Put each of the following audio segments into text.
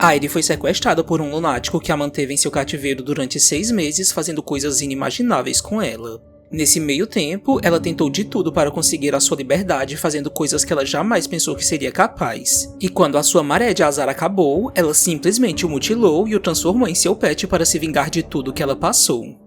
Aire foi sequestrada por um lunático que a manteve em seu cativeiro durante 6 meses, fazendo coisas inimagináveis com ela. Nesse meio tempo, ela tentou de tudo para conseguir a sua liberdade, fazendo coisas que ela jamais pensou que seria capaz. E quando a sua maré de azar acabou, ela simplesmente o mutilou e o transformou em seu pet para se vingar de tudo que ela passou.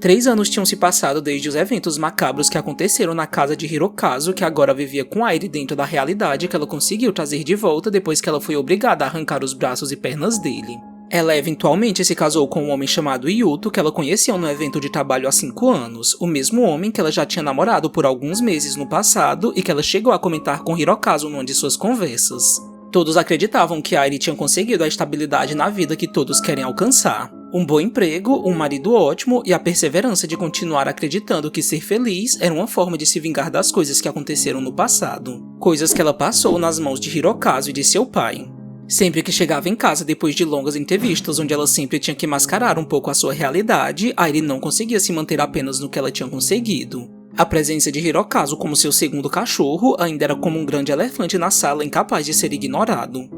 3 anos tinham se passado desde os eventos macabros que aconteceram na casa de Hirokazu, que agora vivia com Aire dentro da realidade que ela conseguiu trazer de volta depois que ela foi obrigada a arrancar os braços e pernas dele. Ela eventualmente se casou com um homem chamado Yuto, que ela conheceu no evento de trabalho há 5 anos, o mesmo homem que ela já tinha namorado por alguns meses no passado e que ela chegou a comentar com Hirokazu numa de suas conversas. Todos acreditavam que Aire tinha conseguido a estabilidade na vida que todos querem alcançar. Um bom emprego, um marido ótimo e a perseverança de continuar acreditando que ser feliz era uma forma de se vingar das coisas que aconteceram no passado. Coisas que ela passou nas mãos de Hirokazu e de seu pai. Sempre que chegava em casa depois de longas entrevistas onde ela sempre tinha que mascarar um pouco a sua realidade, Aire não conseguia se manter apenas no que ela tinha conseguido. A presença de Hirokazu como seu segundo cachorro ainda era como um grande elefante na sala incapaz de ser ignorado.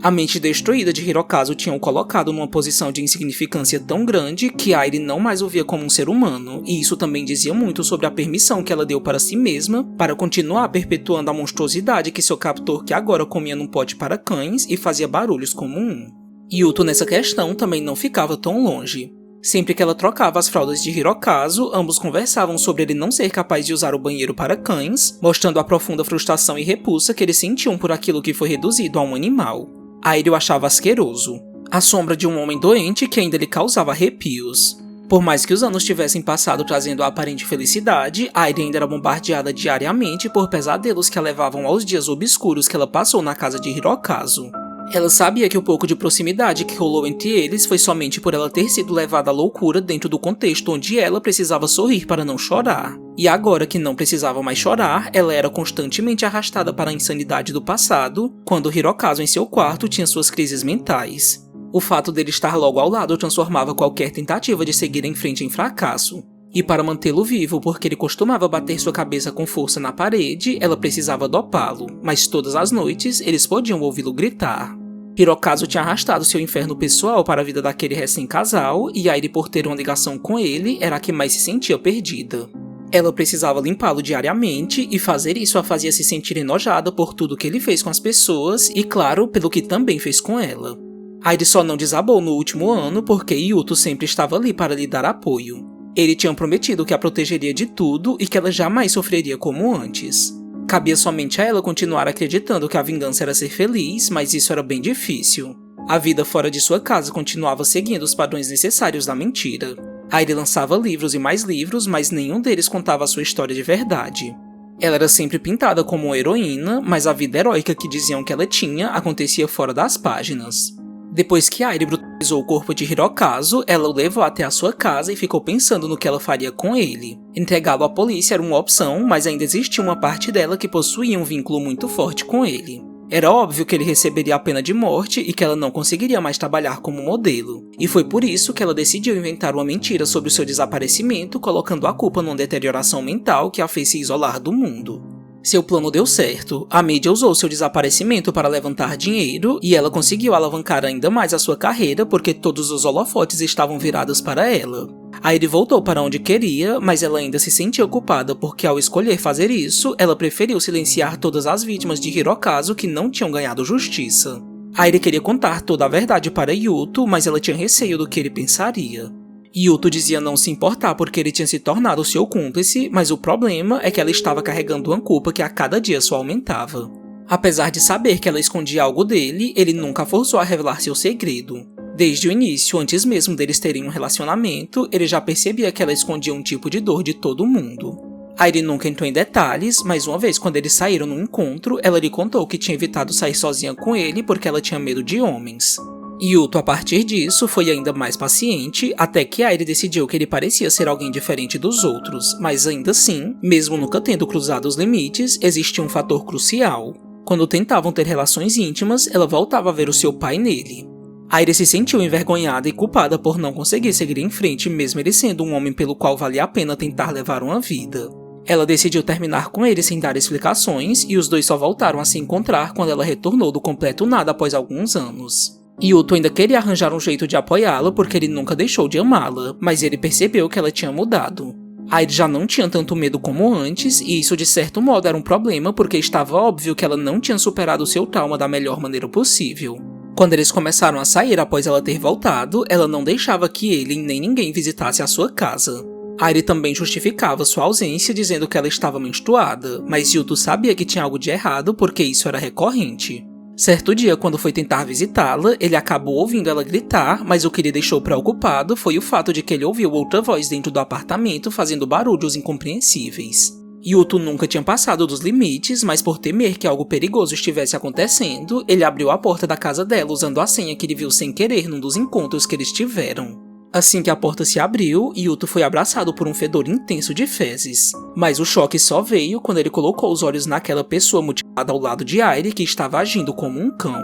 A mente destruída de Hirokazu tinha o colocado numa posição de insignificância tão grande que Aire não mais o via como um ser humano, e isso também dizia muito sobre a permissão que ela deu para si mesma para continuar perpetuando a monstruosidade que seu captor, que agora comia num pote para cães e fazia barulhos como um. Yuto nessa questão também não ficava tão longe. Sempre que ela trocava as fraldas de Hirokazu, ambos conversavam sobre ele não ser capaz de usar o banheiro para cães, mostrando a profunda frustração e repulsa que eles sentiam por aquilo que foi reduzido a um animal. Aire o achava asqueroso, a sombra de um homem doente que ainda lhe causava arrepios. Por mais que os anos tivessem passado trazendo a aparente felicidade, Aire ainda era bombardeada diariamente por pesadelos que a levavam aos dias obscuros que ela passou na casa de Hirokazu. Ela sabia que o pouco de proximidade que rolou entre eles foi somente por ela ter sido levada à loucura dentro do contexto onde ela precisava sorrir para não chorar. E agora que não precisava mais chorar, ela era constantemente arrastada para a insanidade do passado, quando Hirokazu em seu quarto tinha suas crises mentais. O fato dele estar logo ao lado transformava qualquer tentativa de seguir em frente em fracasso. E para mantê-lo vivo, porque ele costumava bater sua cabeça com força na parede, ela precisava dopá-lo, mas todas as noites eles podiam ouvi-lo gritar. Hirokazu tinha arrastado seu inferno pessoal para a vida daquele recém-casal, e Aire, por ter uma ligação com ele, era a que mais se sentia perdida. Ela precisava limpá-lo diariamente, e fazer isso a fazia se sentir enojada por tudo que ele fez com as pessoas e, claro, pelo que também fez com ela. Aire só não desabou no último ano porque Yuto sempre estava ali para lhe dar apoio. Ele tinha prometido que a protegeria de tudo e que ela jamais sofreria como antes. Cabia somente a ela continuar acreditando que a vingança era ser feliz, mas isso era bem difícil. A vida fora de sua casa continuava seguindo os padrões necessários da mentira. Aire lançava livros e mais livros, mas nenhum deles contava a sua história de verdade. Ela era sempre pintada como uma heroína, mas a vida heróica que diziam que ela tinha acontecia fora das páginas. Depois que Aire brutalizou o corpo de Hirokazu, ela o levou até a sua casa e ficou pensando no que ela faria com ele. Entregá-lo à polícia era uma opção, mas ainda existia uma parte dela que possuía um vínculo muito forte com ele. Era óbvio que ele receberia a pena de morte e que ela não conseguiria mais trabalhar como modelo. E foi por isso que ela decidiu inventar uma mentira sobre o seu desaparecimento, colocando a culpa numa deterioração mental que a fez se isolar do mundo. Seu plano deu certo. A mídia usou seu desaparecimento para levantar dinheiro e ela conseguiu alavancar ainda mais a sua carreira porque todos os holofotes estavam virados para ela. Aire voltou para onde queria, mas ela ainda se sentia culpada porque ao escolher fazer isso, ela preferiu silenciar todas as vítimas de Hirokazu que não tinham ganhado justiça. Aire queria contar toda a verdade para Yuto, mas ela tinha receio do que ele pensaria. Yuto dizia não se importar porque ele tinha se tornado seu cúmplice, mas o problema é que ela estava carregando uma culpa que a cada dia só aumentava. Apesar de saber que ela escondia algo dele, ele nunca forçou a revelar seu segredo. Desde o início, antes mesmo deles terem um relacionamento, ele já percebia que ela escondia um tipo de dor de todo mundo. Aire nunca entrou em detalhes, mas uma vez quando eles saíram num encontro, ela lhe contou que tinha evitado sair sozinha com ele porque ela tinha medo de homens. Yuto, a partir disso, foi ainda mais paciente, até que Aire decidiu que ele parecia ser alguém diferente dos outros, mas ainda assim, mesmo nunca tendo cruzado os limites, existia um fator crucial. Quando tentavam ter relações íntimas, ela voltava a ver o seu pai nele. Aire se sentiu envergonhada e culpada por não conseguir seguir em frente, mesmo ele sendo um homem pelo qual valia a pena tentar levar uma vida. Ela decidiu terminar com ele sem dar explicações e os dois só voltaram a se encontrar quando ela retornou do completo nada após alguns anos. Yuto ainda queria arranjar um jeito de apoiá-la porque ele nunca deixou de amá-la, mas ele percebeu que ela tinha mudado. Airi já não tinha tanto medo como antes, e isso de certo modo era um problema porque estava óbvio que ela não tinha superado seu trauma da melhor maneira possível. Quando eles começaram a sair após ela ter voltado, ela não deixava que ele nem ninguém visitasse a sua casa. Airi também justificava sua ausência dizendo que ela estava menstruada, mas Yuto sabia que tinha algo de errado porque isso era recorrente. Certo dia, quando foi tentar visitá-la, ele acabou ouvindo ela gritar, mas o que lhe deixou preocupado foi o fato de que ele ouviu outra voz dentro do apartamento fazendo barulhos incompreensíveis. Yuto nunca tinha passado dos limites, mas por temer que algo perigoso estivesse acontecendo, ele abriu a porta da casa dela usando a senha que ele viu sem querer num dos encontros que eles tiveram. Assim que a porta se abriu, Yuto foi abraçado por um fedor intenso de fezes. Mas o choque só veio quando ele colocou os olhos naquela pessoa mutilada ao lado de Airi que estava agindo como um cão.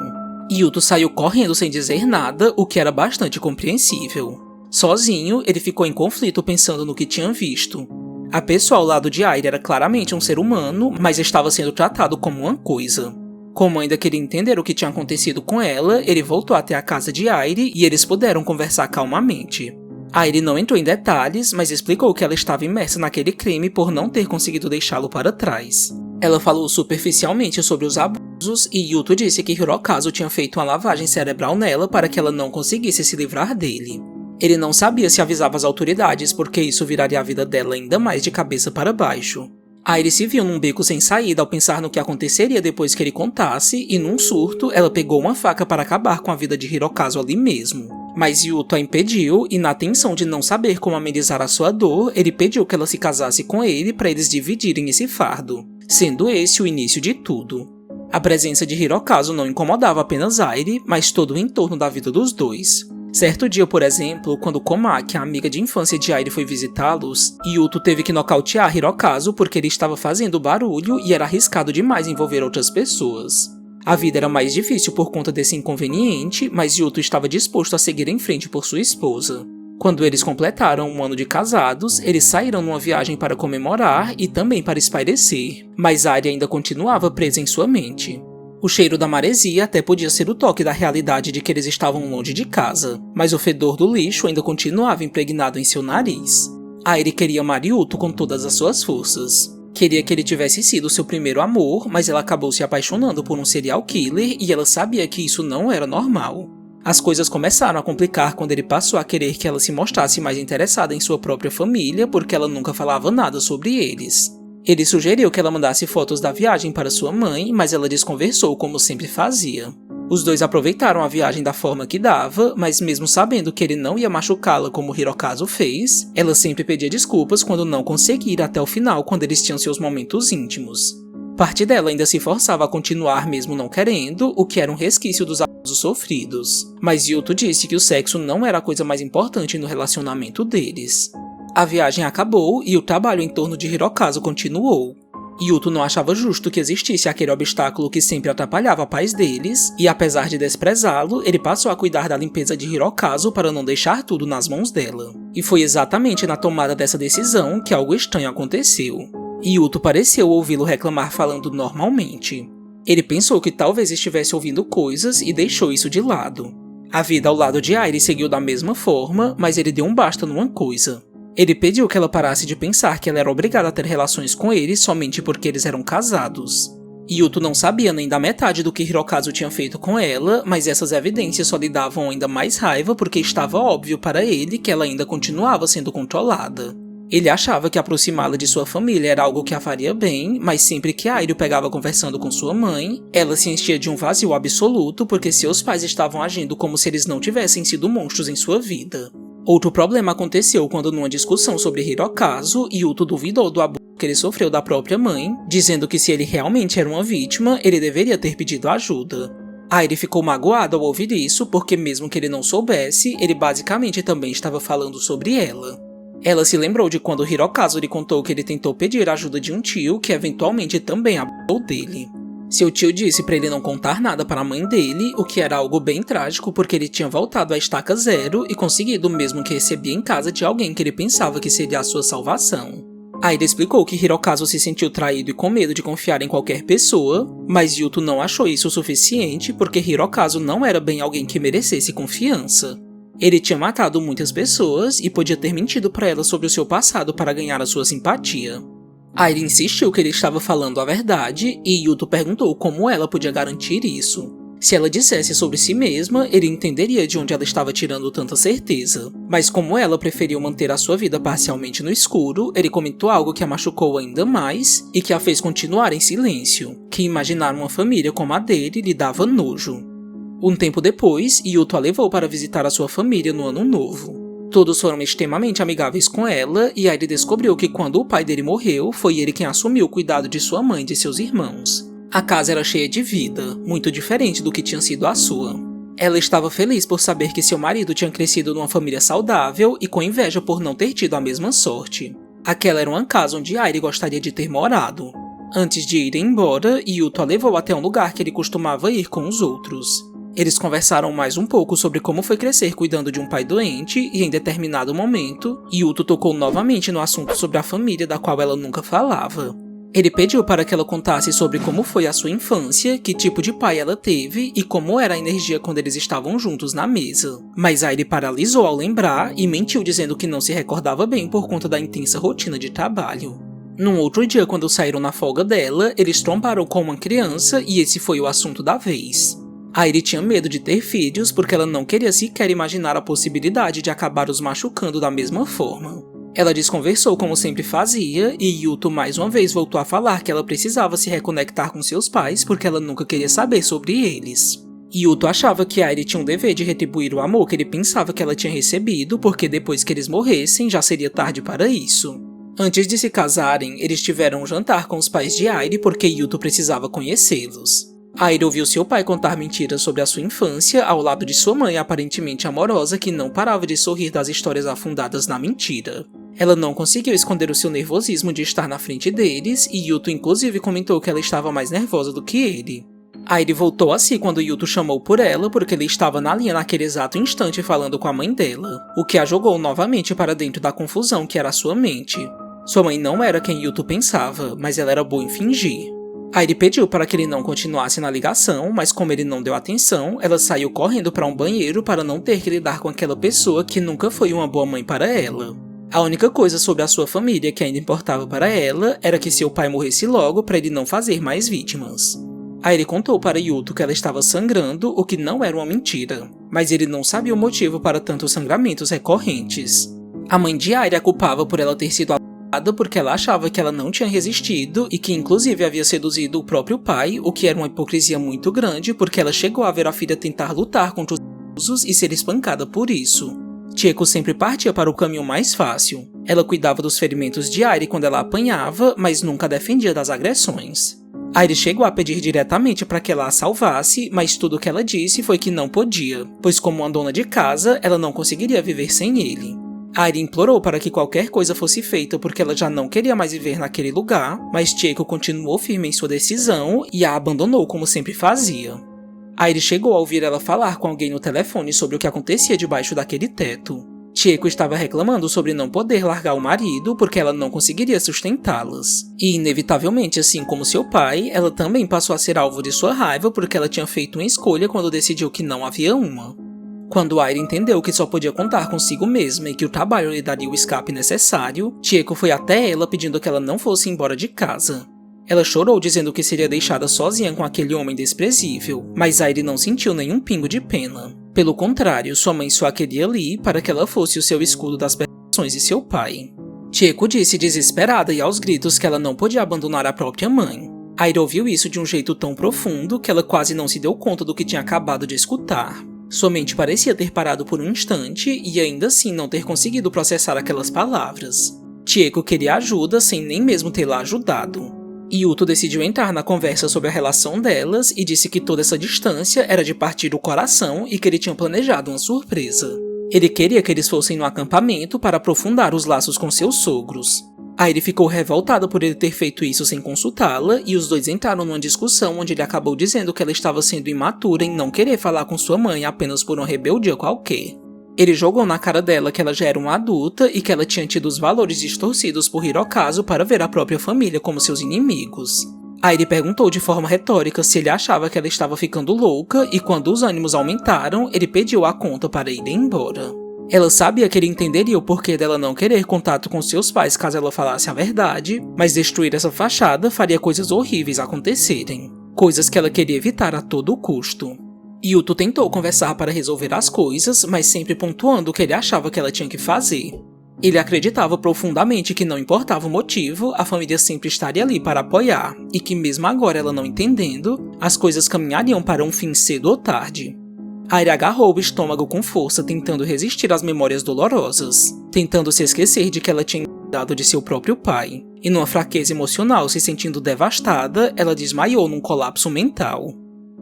Yuto saiu correndo sem dizer nada, o que era bastante compreensível. Sozinho, ele ficou em conflito pensando no que tinha visto. A pessoa ao lado de Airi era claramente um ser humano, mas estava sendo tratado como uma coisa. Como ainda queria entender o que tinha acontecido com ela, ele voltou até a casa de Airi e eles puderam conversar calmamente. Airi não entrou em detalhes, mas explicou que ela estava imersa naquele crime por não ter conseguido deixá-lo para trás. Ela falou superficialmente sobre os abusos e Yuto disse que Hirokazu tinha feito uma lavagem cerebral nela para que ela não conseguisse se livrar dele. Ele não sabia se avisava as autoridades porque isso viraria a vida dela ainda mais de cabeça para baixo. Airi se viu num beco sem saída ao pensar no que aconteceria depois que ele contasse, e num surto, ela pegou uma faca para acabar com a vida de Hirokazu ali mesmo. Mas Yuto a impediu, e na tensão de não saber como amenizar a sua dor, ele pediu que ela se casasse com ele para eles dividirem esse fardo, sendo esse o início de tudo. A presença de Hirokazu não incomodava apenas Airi, mas todo o entorno da vida dos dois. Certo dia, por exemplo, quando Komaki, a amiga de infância de Airi, foi visitá-los, Yuto teve que nocautear Hirokazu porque ele estava fazendo barulho e era arriscado demais envolver outras pessoas. A vida era mais difícil por conta desse inconveniente, mas Yuto estava disposto a seguir em frente por sua esposa. Quando eles completaram um ano de casados, eles saíram numa viagem para comemorar e também para espairecer, mas Airi ainda continuava presa em sua mente. O cheiro da maresia até podia ser o toque da realidade de que eles estavam longe de casa, mas o fedor do lixo ainda continuava impregnado em seu nariz. Airi queria amar Yuto com todas as suas forças. Queria que ele tivesse sido seu primeiro amor, mas ela acabou se apaixonando por um serial killer e ela sabia que isso não era normal. As coisas começaram a complicar quando ele passou a querer que ela se mostrasse mais interessada em sua própria família porque ela nunca falava nada sobre eles. Ele sugeriu que ela mandasse fotos da viagem para sua mãe, mas ela desconversou como sempre fazia. Os dois aproveitaram a viagem da forma que dava, mas mesmo sabendo que ele não ia machucá-la como Hirokazu fez, ela sempre pedia desculpas quando não conseguia ir até o final quando eles tinham seus momentos íntimos. Parte dela ainda se forçava a continuar mesmo não querendo, o que era um resquício dos abusos sofridos. Mas Yuto disse que o sexo não era a coisa mais importante no relacionamento deles. A viagem acabou e o trabalho em torno de Hirokazu continuou. Yuto não achava justo que existisse aquele obstáculo que sempre atrapalhava a paz deles, e apesar de desprezá-lo, ele passou a cuidar da limpeza de Hirokazu para não deixar tudo nas mãos dela. E foi exatamente na tomada dessa decisão que algo estranho aconteceu. Yuto pareceu ouvi-lo reclamar falando normalmente. Ele pensou que talvez estivesse ouvindo coisas e deixou isso de lado. A vida ao lado de Airi seguiu da mesma forma, mas ele deu um basta numa coisa. Ele pediu que ela parasse de pensar que ela era obrigada a ter relações com ele somente porque eles eram casados. Yuto não sabia nem da metade do que Hirokazu tinha feito com ela, mas essas evidências só lhe davam ainda mais raiva porque estava óbvio para ele que ela ainda continuava sendo controlada. Ele achava que aproximá-la de sua família era algo que a faria bem, mas sempre que Airi o pegava conversando com sua mãe, ela se enchia de um vazio absoluto porque seus pais estavam agindo como se eles não tivessem sido monstros em sua vida. Outro problema aconteceu quando, numa discussão sobre Hirokazu, Yuto duvidou do abuso que ele sofreu da própria mãe, dizendo que se ele realmente era uma vítima, ele deveria ter pedido ajuda. Airi ficou magoado ao ouvir isso porque mesmo que ele não soubesse, ele basicamente também estava falando sobre ela. Ela se lembrou de quando Hirokazu lhe contou que ele tentou pedir ajuda de um tio que eventualmente também abusou dele. Seu tio disse para ele não contar nada para a mãe dele, o que era algo bem trágico porque ele tinha voltado à estaca zero e conseguido o mesmo que recebia em casa de alguém que ele pensava que seria a sua salvação. Aira explicou que Hirokazu se sentiu traído e com medo de confiar em qualquer pessoa, mas Yuto não achou isso o suficiente porque Hirokazu não era bem alguém que merecesse confiança. Ele tinha matado muitas pessoas e podia ter mentido para ela sobre o seu passado para ganhar a sua simpatia. Aira insistiu que ele estava falando a verdade e Yuto perguntou como ela podia garantir isso. Se ela dissesse sobre si mesma, ele entenderia de onde ela estava tirando tanta certeza. Mas como ela preferiu manter a sua vida parcialmente no escuro, ele comentou algo que a machucou ainda mais e que a fez continuar em silêncio, que imaginar uma família como a dele lhe dava nojo. Um tempo depois, Yuto a levou para visitar a sua família no ano novo. Todos foram extremamente amigáveis com ela e Airi descobriu que quando o pai dele morreu, foi ele quem assumiu o cuidado de sua mãe e de seus irmãos. A casa era cheia de vida, muito diferente do que tinha sido a sua. Ela estava feliz por saber que seu marido tinha crescido numa família saudável e com inveja por não ter tido a mesma sorte. Aquela era uma casa onde Airi gostaria de ter morado. Antes de irem embora, Yuto a levou até um lugar que ele costumava ir com os outros. Eles conversaram mais um pouco sobre como foi crescer cuidando de um pai doente e, em determinado momento, Yuto tocou novamente no assunto sobre a família da qual ela nunca falava. Ele pediu para que ela contasse sobre como foi a sua infância, que tipo de pai ela teve e como era a energia quando eles estavam juntos na mesa. Mas Airi paralisou ao lembrar e mentiu dizendo que não se recordava bem por conta da intensa rotina de trabalho. Num outro dia, quando saíram na folga dela, eles trombaram com uma criança e esse foi o assunto da vez. Airi tinha medo de ter filhos porque ela não queria sequer imaginar a possibilidade de acabar os machucando da mesma forma. Ela desconversou como sempre fazia e Yuto mais uma vez voltou a falar que ela precisava se reconectar com seus pais porque ela nunca queria saber sobre eles. Yuto achava que Airi tinha um dever de retribuir o amor que ele pensava que ela tinha recebido porque depois que eles morressem já seria tarde para isso. Antes de se casarem, eles tiveram um jantar com os pais de Airi porque Yuto precisava conhecê-los. Airi ouviu seu pai contar mentiras sobre a sua infância ao lado de sua mãe aparentemente amorosa que não parava de sorrir das histórias afundadas na mentira. Ela não conseguiu esconder o seu nervosismo de estar na frente deles e Yuto inclusive comentou que ela estava mais nervosa do que ele. Airi voltou a si quando Yuto chamou por ela porque ele estava na linha naquele exato instante falando com a mãe dela, o que a jogou novamente para dentro da confusão que era a sua mente. Sua mãe não era quem Yuto pensava, mas ela era boa em fingir. Airi pediu para que ele não continuasse na ligação, mas como ele não deu atenção, ela saiu correndo para um banheiro para não ter que lidar com aquela pessoa que nunca foi uma boa mãe para ela. A única coisa sobre a sua família que ainda importava para ela era que seu pai morresse logo para ele não fazer mais vítimas. Airi contou para Yuto que ela estava sangrando, o que não era uma mentira, mas ele não sabia o motivo para tantos sangramentos recorrentes. A mãe de Airi a culpava por ela ter sido porque ela achava que ela não tinha resistido e que inclusive havia seduzido o próprio pai, o que era uma hipocrisia muito grande porque ela chegou a ver a filha tentar lutar contra os abusos e ser espancada por isso. Chieko sempre partia para o caminho mais fácil. Ela cuidava dos ferimentos de Airi quando ela apanhava, mas nunca defendia das agressões. Airi chegou a pedir diretamente para que ela a salvasse, mas tudo o que ela disse foi que não podia, pois como uma dona de casa, ela não conseguiria viver sem ele. Airi implorou para que qualquer coisa fosse feita porque ela já não queria mais viver naquele lugar, mas Chieko continuou firme em sua decisão e a abandonou como sempre fazia. Airi chegou a ouvir ela falar com alguém no telefone sobre o que acontecia debaixo daquele teto. Chieko estava reclamando sobre não poder largar o marido porque ela não conseguiria sustentá-las. E inevitavelmente, assim como seu pai, ela também passou a ser alvo de sua raiva porque ela tinha feito uma escolha quando decidiu que não havia uma. Quando Airi entendeu que só podia contar consigo mesma e que o trabalho lhe daria o escape necessário, Chieko foi até ela pedindo que ela não fosse embora de casa. Ela chorou dizendo que seria deixada sozinha com aquele homem desprezível, mas Airi não sentiu nenhum pingo de pena. Pelo contrário, sua mãe só a queria ali para que ela fosse o seu escudo das perseguições de seu pai. Chieko disse desesperada e aos gritos que ela não podia abandonar a própria mãe. Airi ouviu isso de um jeito tão profundo que ela quase não se deu conta do que tinha acabado de escutar. Sua mente parecia ter parado por um instante e ainda assim não ter conseguido processar aquelas palavras. Chieko queria ajuda sem nem mesmo tê-la ajudado. Yuto decidiu entrar na conversa sobre a relação delas e disse que toda essa distância era de partir o coração e que ele tinha planejado uma surpresa. Ele queria que eles fossem no acampamento para aprofundar os laços com seus sogros. Airi ficou revoltada por ele ter feito isso sem consultá-la e os dois entraram numa discussão onde ele acabou dizendo que ela estava sendo imatura em não querer falar com sua mãe apenas por uma rebeldia qualquer. Ele jogou na cara dela que ela já era uma adulta e que ela tinha tido os valores distorcidos por Hirokazu para ver a própria família como seus inimigos. Airi perguntou de forma retórica se ele achava que ela estava ficando louca e quando os ânimos aumentaram, ele pediu a conta para ir embora. Ela sabia que ele entenderia o porquê dela não querer contato com seus pais caso ela falasse a verdade, mas destruir essa fachada faria coisas horríveis acontecerem. Coisas que ela queria evitar a todo custo. Yuto tentou conversar para resolver as coisas, mas sempre pontuando o que ele achava que ela tinha que fazer. Ele acreditava profundamente que não importava o motivo, a família sempre estaria ali para apoiar, e que mesmo agora ela não entendendo, as coisas caminhariam para um fim cedo ou tarde. Airi agarrou o estômago com força, tentando resistir às memórias dolorosas, tentando se esquecer de que ela tinha dado de seu próprio pai. E numa fraqueza emocional, se sentindo devastada, ela desmaiou num colapso mental.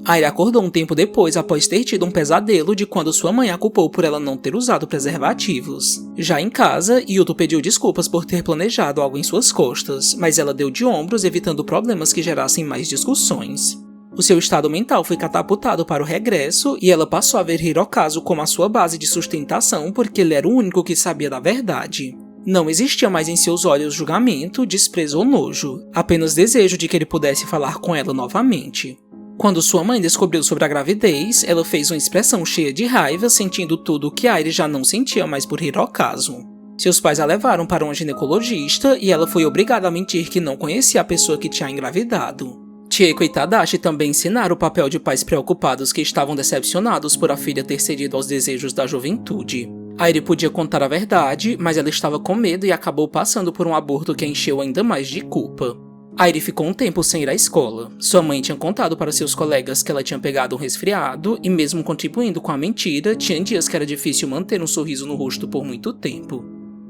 Airi acordou um tempo depois após ter tido um pesadelo de quando sua mãe a culpou por ela não ter usado preservativos. Já em casa, Yuto pediu desculpas por ter planejado algo em suas costas, mas ela deu de ombros evitando problemas que gerassem mais discussões. O seu estado mental foi catapultado para o regresso e ela passou a ver Hirokazu como a sua base de sustentação porque ele era o único que sabia da verdade. Não existia mais em seus olhos julgamento, desprezo ou nojo, apenas desejo de que ele pudesse falar com ela novamente. Quando sua mãe descobriu sobre a gravidez, ela fez uma expressão cheia de raiva, sentindo tudo o que Airi já não sentia mais por Hirokazu. Seus pais a levaram para uma ginecologista e ela foi obrigada a mentir que não conhecia a pessoa que tinha engravidado. Chieko e Tadashi também ensinaram o papel de pais preocupados que estavam decepcionados por a filha ter cedido aos desejos da juventude. Airi podia contar a verdade, mas ela estava com medo e acabou passando por um aborto que a encheu ainda mais de culpa. Airi ficou um tempo sem ir à escola. Sua mãe tinha contado para seus colegas que ela tinha pegado um resfriado e mesmo contribuindo com a mentira, tinha dias que era difícil manter um sorriso no rosto por muito tempo.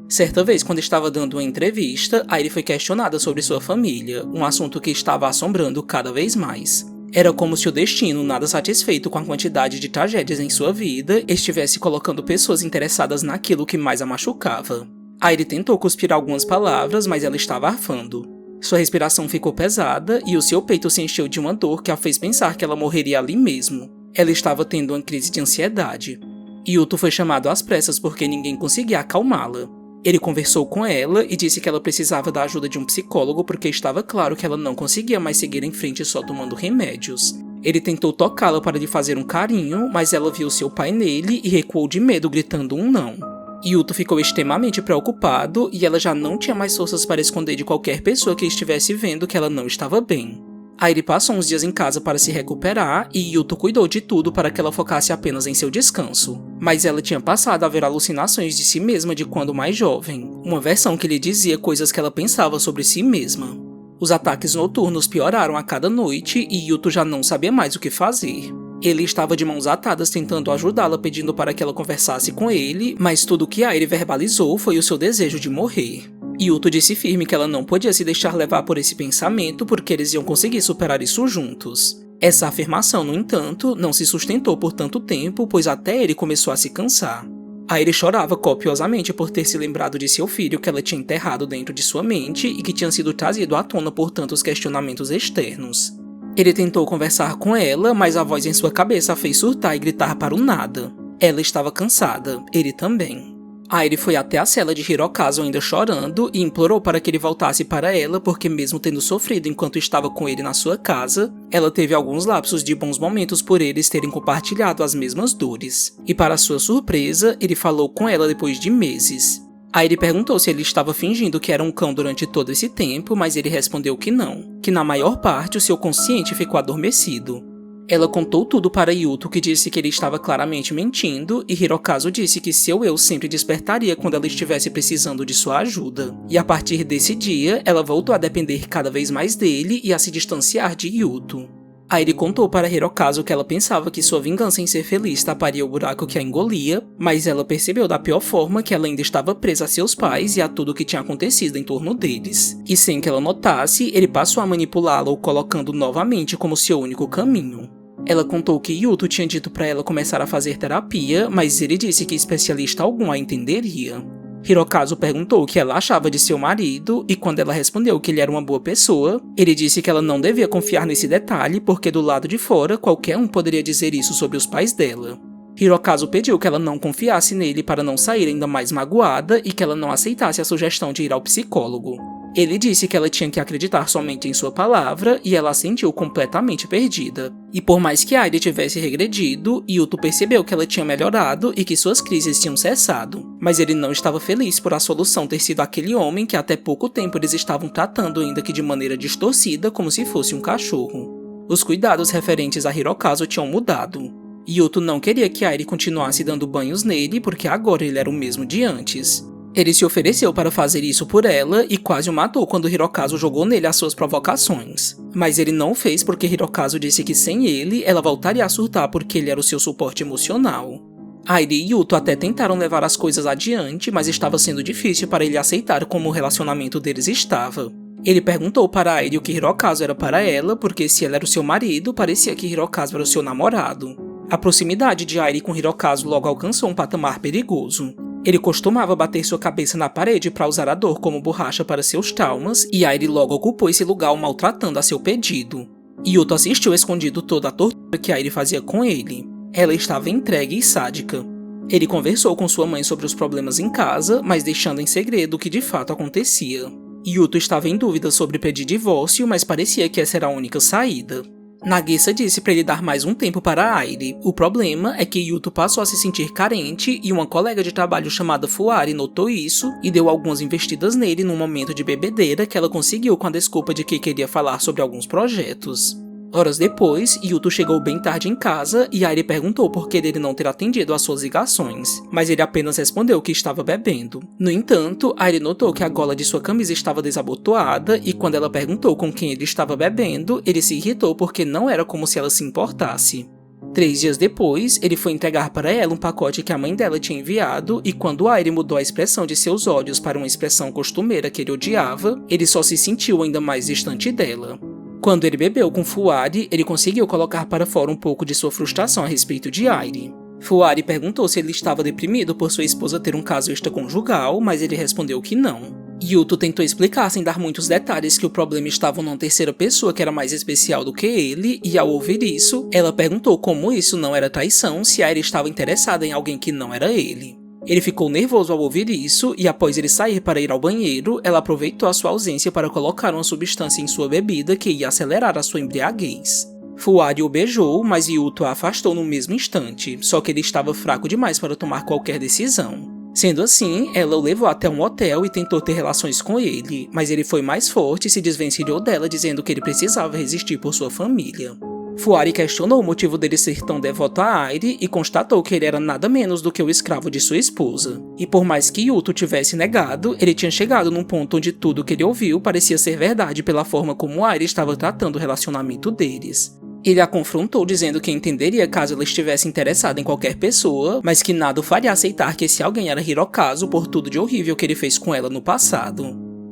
Certa vez, quando estava dando uma entrevista, Airi foi questionada sobre sua família, um assunto que estava assombrando cada vez mais. Era como se o destino, nada satisfeito com a quantidade de tragédias em sua vida, estivesse colocando pessoas interessadas naquilo que mais a machucava. Airi tentou cuspir algumas palavras, mas ela estava arfando. Sua respiração ficou pesada e o seu peito se encheu de uma dor que a fez pensar que ela morreria ali mesmo. Ela estava tendo uma crise de ansiedade. Yuto foi chamado às pressas porque ninguém conseguia acalmá-la. Ele conversou com ela e disse que ela precisava da ajuda de um psicólogo porque estava claro que ela não conseguia mais seguir em frente só tomando remédios. Ele tentou tocá-la para lhe fazer um carinho, mas ela viu seu pai nele e recuou de medo, gritando um não. Yuto ficou extremamente preocupado e ela já não tinha mais forças para esconder de qualquer pessoa que estivesse vendo que ela não estava bem. Airi passou uns dias em casa para se recuperar e Yuto cuidou de tudo para que ela focasse apenas em seu descanso. Mas ela tinha passado a ver alucinações de si mesma de quando mais jovem, uma versão que lhe dizia coisas que ela pensava sobre si mesma. Os ataques noturnos pioraram a cada noite e Yuto já não sabia mais o que fazer. Ele estava de mãos atadas tentando ajudá-la, pedindo para que ela conversasse com ele, mas tudo que Airi verbalizou foi o seu desejo de morrer. Yuto disse firme que ela não podia se deixar levar por esse pensamento porque eles iam conseguir superar isso juntos. Essa afirmação, no entanto, não se sustentou por tanto tempo, pois até ele começou a se cansar. Airi chorava copiosamente por ter se lembrado de seu filho que ela tinha enterrado dentro de sua mente e que tinha sido trazido à tona por tantos questionamentos externos. Ele tentou conversar com ela, mas a voz em sua cabeça a fez surtar e gritar para o nada. Ela estava cansada, ele também. Airi foi até a cela de Hirokazu ainda chorando e implorou para que ele voltasse para ela porque mesmo tendo sofrido enquanto estava com ele na sua casa, ela teve alguns lapsos de bons momentos por eles terem compartilhado as mesmas dores. E para sua surpresa, ele falou com ela depois de meses. Airi perguntou se ele estava fingindo que era um cão durante todo esse tempo, mas ele respondeu que não, que na maior parte o seu consciente ficou adormecido. Ela contou tudo para Yuto, que disse que ele estava claramente mentindo, e Hirokazu disse que seu eu sempre despertaria quando ela estivesse precisando de sua ajuda. E a partir desse dia, ela voltou a depender cada vez mais dele e a se distanciar de Yuto. Airi contou para Hirokazu que ela pensava que sua vingança em ser feliz taparia o buraco que a engolia, mas ela percebeu da pior forma que ela ainda estava presa a seus pais e a tudo o que tinha acontecido em torno deles. E sem que ela notasse, ele passou a manipulá-la o colocando novamente como seu único caminho. Ela contou que Yuto tinha dito para ela começar a fazer terapia, mas ele disse que especialista algum a entenderia. Hirokazu perguntou o que ela achava de seu marido, e quando ela respondeu que ele era uma boa pessoa, ele disse que ela não devia confiar nesse detalhe porque do lado de fora qualquer um poderia dizer isso sobre os pais dela. Hirokazu pediu que ela não confiasse nele para não sair ainda mais magoada e que ela não aceitasse a sugestão de ir ao psicólogo. Ele disse que ela tinha que acreditar somente em sua palavra e ela se sentiu completamente perdida. E por mais que Airi tivesse regredido, Yuto percebeu que ela tinha melhorado e que suas crises tinham cessado. Mas ele não estava feliz por a solução ter sido aquele homem que até pouco tempo eles estavam tratando ainda que de maneira distorcida como se fosse um cachorro. Os cuidados referentes a Hirokazu tinham mudado. Yuto não queria que Airi continuasse dando banhos nele porque agora ele era o mesmo de antes. Ele se ofereceu para fazer isso por ela e quase o matou quando Hirokazu jogou nele as suas provocações. Mas ele não fez porque Hirokazu disse que sem ele, ela voltaria a surtar porque ele era o seu suporte emocional. Airi e Yuto até tentaram levar as coisas adiante, mas estava sendo difícil para ele aceitar como o relacionamento deles estava. Ele perguntou para Airi o que Hirokazu era para ela, porque se ela era o seu marido, parecia que Hirokazu era o seu namorado. A proximidade de Airi com Hirokazu logo alcançou um patamar perigoso. Ele costumava bater sua cabeça na parede para usar a dor como borracha para seus traumas, e Airi logo ocupou esse lugar o maltratando a seu pedido. Yuto assistiu escondido toda a tortura que Airi fazia com ele. Ela estava entregue e sádica. Ele conversou com sua mãe sobre os problemas em casa, mas deixando em segredo o que de fato acontecia. Yuto estava em dúvida sobre pedir divórcio, mas parecia que essa era a única saída. Nagisa disse para ele dar mais um tempo para Airi. O problema é que Yuto passou a se sentir carente e uma colega de trabalho chamada Fuari notou isso e deu algumas investidas nele num momento de bebedeira que ela conseguiu com a desculpa de que queria falar sobre alguns projetos. Horas depois, Yuto chegou bem tarde em casa e Airi perguntou por que ele não ter atendido às suas ligações, mas ele apenas respondeu que estava bebendo. No entanto, Airi notou que a gola de sua camisa estava desabotoada e quando ela perguntou com quem ele estava bebendo, ele se irritou porque não era como se ela se importasse. 3 dias depois, ele foi entregar para ela um pacote que a mãe dela tinha enviado e quando Airi mudou a expressão de seus olhos para uma expressão costumeira que ele odiava, ele só se sentiu ainda mais distante dela. Quando ele bebeu com Fuari, ele conseguiu colocar para fora um pouco de sua frustração a respeito de Airi. Fuari perguntou se ele estava deprimido por sua esposa ter um caso extraconjugal, mas ele respondeu que não. Yuto tentou explicar sem dar muitos detalhes que o problema estava numa terceira pessoa que era mais especial do que ele, e ao ouvir isso, ela perguntou como isso não era traição se Airi estava interessada em alguém que não era ele. Ele ficou nervoso ao ouvir isso e após ele sair para ir ao banheiro, ela aproveitou a sua ausência para colocar uma substância em sua bebida que ia acelerar a sua embriaguez. Fuari o beijou, mas Yuto a afastou no mesmo instante, só que ele estava fraco demais para tomar qualquer decisão. Sendo assim, ela o levou até um hotel e tentou ter relações com ele, mas ele foi mais forte e se desvencilhou dela dizendo que ele precisava resistir por sua família. Fuari questionou o motivo dele ser tão devoto a Airi e constatou que ele era nada menos do que o escravo de sua esposa. E por mais que Yuto tivesse negado, ele tinha chegado num ponto onde tudo que ele ouviu parecia ser verdade pela forma como Airi estava tratando o relacionamento deles. Ele a confrontou dizendo que entenderia caso ela estivesse interessada em qualquer pessoa, mas que nada o faria aceitar que esse alguém era Hirokazu por tudo de horrível que ele fez com ela no passado.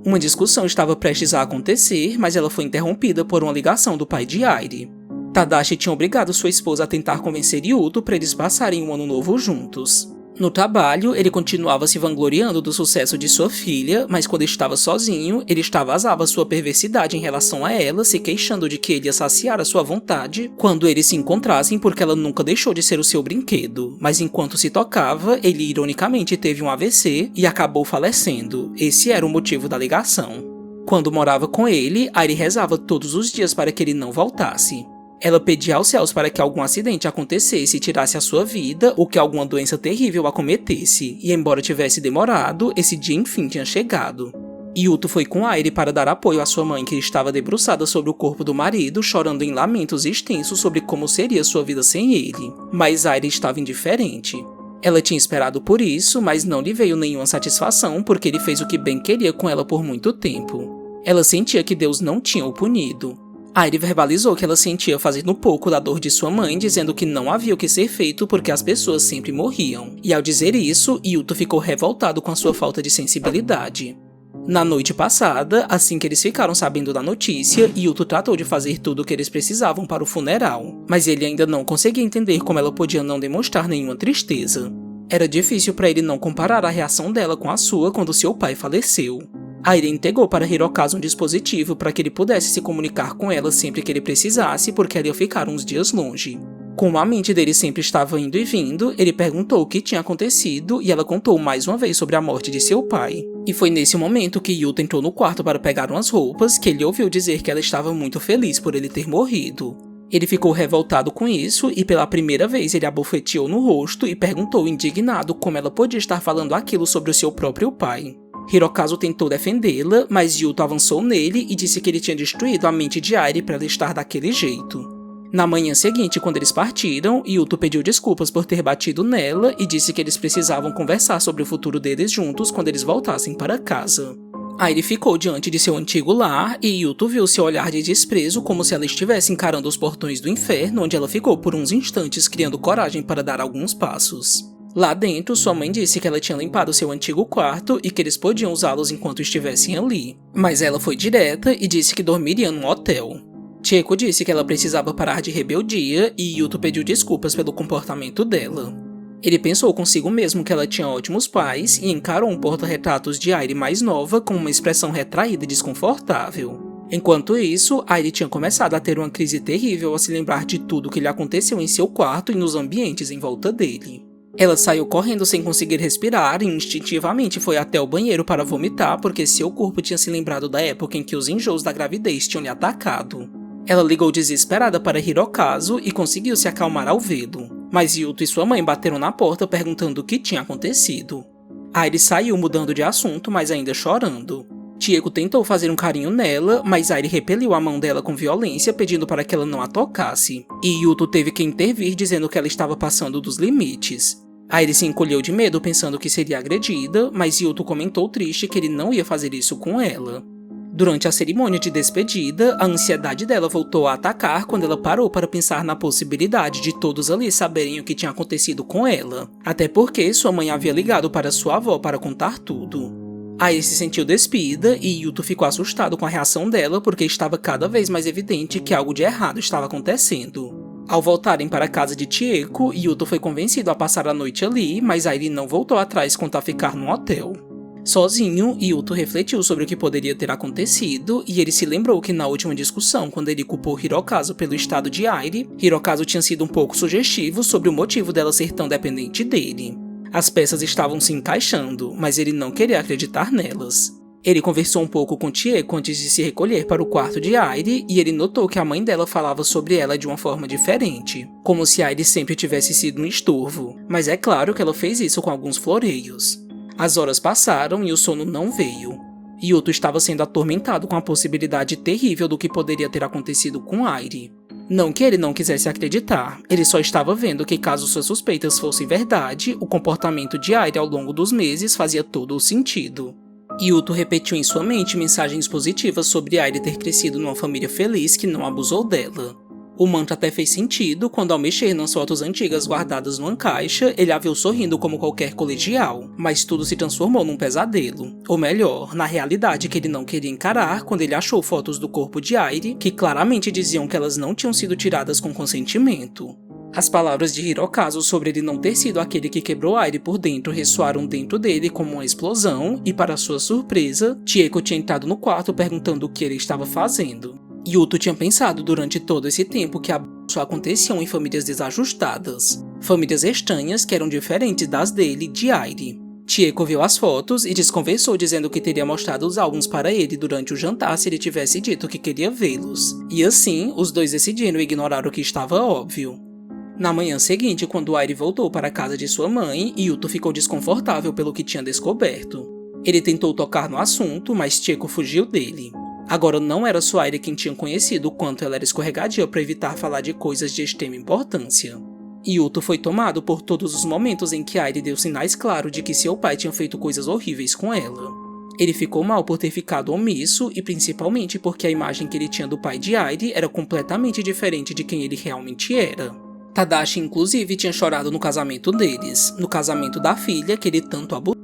Uma discussão estava prestes a acontecer, mas ela foi interrompida por uma ligação do pai de Airi. Tadashi tinha obrigado sua esposa a tentar convencer Yuto para eles passarem um ano novo juntos. No trabalho, ele continuava se vangloriando do sucesso de sua filha, mas quando estava sozinho, ele extravasava sua perversidade em relação a ela, se queixando de que ele ia saciar a sua vontade quando eles se encontrassem porque ela nunca deixou de ser o seu brinquedo. Mas enquanto se tocava, ele ironicamente teve um AVC e acabou falecendo. Esse era o motivo da ligação. Quando morava com ele, Airi rezava todos os dias para que ele não voltasse. Ela pedia aos céus para que algum acidente acontecesse e tirasse a sua vida ou que alguma doença terrível a cometesse, e embora tivesse demorado, esse dia enfim tinha chegado. Yuto foi com Airi para dar apoio à sua mãe que estava debruçada sobre o corpo do marido, chorando em lamentos extensos sobre como seria sua vida sem ele, mas Airi estava indiferente. Ela tinha esperado por isso, mas não lhe veio nenhuma satisfação porque ele fez o que bem queria com ela por muito tempo. Ela sentia que Deus não tinha o punido. Airi verbalizou que ela sentia fazendo pouco da dor de sua mãe, dizendo que não havia o que ser feito porque as pessoas sempre morriam. E ao dizer isso, Yuto ficou revoltado com a sua falta de sensibilidade. Na noite passada, assim que eles ficaram sabendo da notícia, Yuto tratou de fazer tudo o que eles precisavam para o funeral, mas ele ainda não conseguia entender como ela podia não demonstrar nenhuma tristeza. Era difícil para ele não comparar a reação dela com a sua quando seu pai faleceu. Airi entregou para Hirokazu um dispositivo para que ele pudesse se comunicar com ela sempre que ele precisasse, porque ela ia ficar uns dias longe. Como a mente dele sempre estava indo e vindo, ele perguntou o que tinha acontecido e ela contou mais uma vez sobre a morte de seu pai. E foi nesse momento que Yuta entrou no quarto para pegar umas roupas que ele ouviu dizer que ela estava muito feliz por ele ter morrido. Ele ficou revoltado com isso e pela primeira vez ele a bofeteou no rosto e perguntou indignado como ela podia estar falando aquilo sobre o seu próprio pai. Hirokazu tentou defendê-la, mas Yuta avançou nele e disse que ele tinha destruído a mente de Airi para ela estar daquele jeito. Na manhã seguinte, quando eles partiram, Yuto pediu desculpas por ter batido nela e disse que eles precisavam conversar sobre o futuro deles juntos quando eles voltassem para casa. Airi ficou diante de seu antigo lar e Yuto viu seu olhar de desprezo como se ela estivesse encarando os portões do inferno, onde ela ficou por uns instantes criando coragem para dar alguns passos. Lá dentro, sua mãe disse que ela tinha limpado seu antigo quarto e que eles podiam usá-los enquanto estivessem ali. Mas ela foi direta e disse que dormiria num hotel. Chieko disse que ela precisava parar de rebeldia e Yuto pediu desculpas pelo comportamento dela. Ele pensou consigo mesmo que ela tinha ótimos pais e encarou um porta-retratos de Airi mais nova com uma expressão retraída e desconfortável. Enquanto isso, Airi tinha começado a ter uma crise terrível ao se lembrar de tudo que lhe aconteceu em seu quarto e nos ambientes em volta dele. Ela saiu correndo sem conseguir respirar e instintivamente foi até o banheiro para vomitar porque seu corpo tinha se lembrado da época em que os enjoos da gravidez tinham lhe atacado. Ela ligou desesperada para Hirokazu e conseguiu se acalmar ao vê-lo, mas Yuto e sua mãe bateram na porta perguntando o que tinha acontecido. Airi saiu mudando de assunto, mas ainda chorando. Chieko tentou fazer um carinho nela, mas Airi repeliu a mão dela com violência, pedindo para que ela não a tocasse, e Yuto teve que intervir dizendo que ela estava passando dos limites. Airi se encolheu de medo pensando que seria agredida, mas Yuto comentou triste que ele não ia fazer isso com ela. Durante a cerimônia de despedida, a ansiedade dela voltou a atacar quando ela parou para pensar na possibilidade de todos ali saberem o que tinha acontecido com ela, até porque sua mãe havia ligado para sua avó para contar tudo. Airi se sentiu despida e Yuto ficou assustado com a reação dela porque estava cada vez mais evidente que algo de errado estava acontecendo. Ao voltarem para a casa de Chieko, Yuto foi convencido a passar a noite ali, mas Airi não voltou atrás quanto a ficar num hotel. Sozinho, Yuto refletiu sobre o que poderia ter acontecido e ele se lembrou que na última discussão, quando ele culpou Hirokazu pelo estado de Airi, Hirokazu tinha sido um pouco sugestivo sobre o motivo dela ser tão dependente dele. As peças estavam se encaixando, mas ele não queria acreditar nelas. Ele conversou um pouco com Chieko antes de se recolher para o quarto de Airi e ele notou que a mãe dela falava sobre ela de uma forma diferente, como se Airi sempre tivesse sido um estorvo, mas é claro que ela fez isso com alguns floreios. As horas passaram e o sono não veio. Yuto estava sendo atormentado com a possibilidade terrível do que poderia ter acontecido com Airi. Não que ele não quisesse acreditar, ele só estava vendo que caso suas suspeitas fossem verdade, o comportamento de Airi ao longo dos meses fazia todo o sentido. Yuto repetiu em sua mente mensagens positivas sobre Airi ter crescido numa família feliz que não abusou dela. O mantra até fez sentido quando, ao mexer nas fotos antigas guardadas numa caixa, ele a viu sorrindo como qualquer colegial, mas tudo se transformou num pesadelo. Ou melhor, na realidade que ele não queria encarar quando ele achou fotos do corpo de Airi, que claramente diziam que elas não tinham sido tiradas com consentimento. As palavras de Hirokazu sobre ele não ter sido aquele que quebrou Airi por dentro ressoaram dentro dele como uma explosão, e para sua surpresa, Chieko tinha entrado no quarto perguntando o que ele estava fazendo. Yuto tinha pensado durante todo esse tempo que abusos só aconteciam em famílias desajustadas, famílias estranhas que eram diferentes das dele, de Airi. Chieko viu as fotos e desconversou dizendo que teria mostrado os álbuns para ele durante o jantar se ele tivesse dito que queria vê-los, e assim, os dois decidiram ignorar o que estava óbvio. Na manhã seguinte, quando Airi voltou para a casa de sua mãe, Yuto ficou desconfortável pelo que tinha descoberto. Ele tentou tocar no assunto, mas Chieko fugiu dele. Agora não era só Airi quem tinha conhecido o quanto ela era escorregadia para evitar falar de coisas de extrema importância. Yuto foi tomado por todos os momentos em que Airi deu sinais claros de que seu pai tinha feito coisas horríveis com ela. Ele ficou mal por ter ficado omisso e principalmente porque a imagem que ele tinha do pai de Airi era completamente diferente de quem ele realmente era. Tadashi inclusive tinha chorado no casamento deles, no casamento da filha que ele tanto abusou.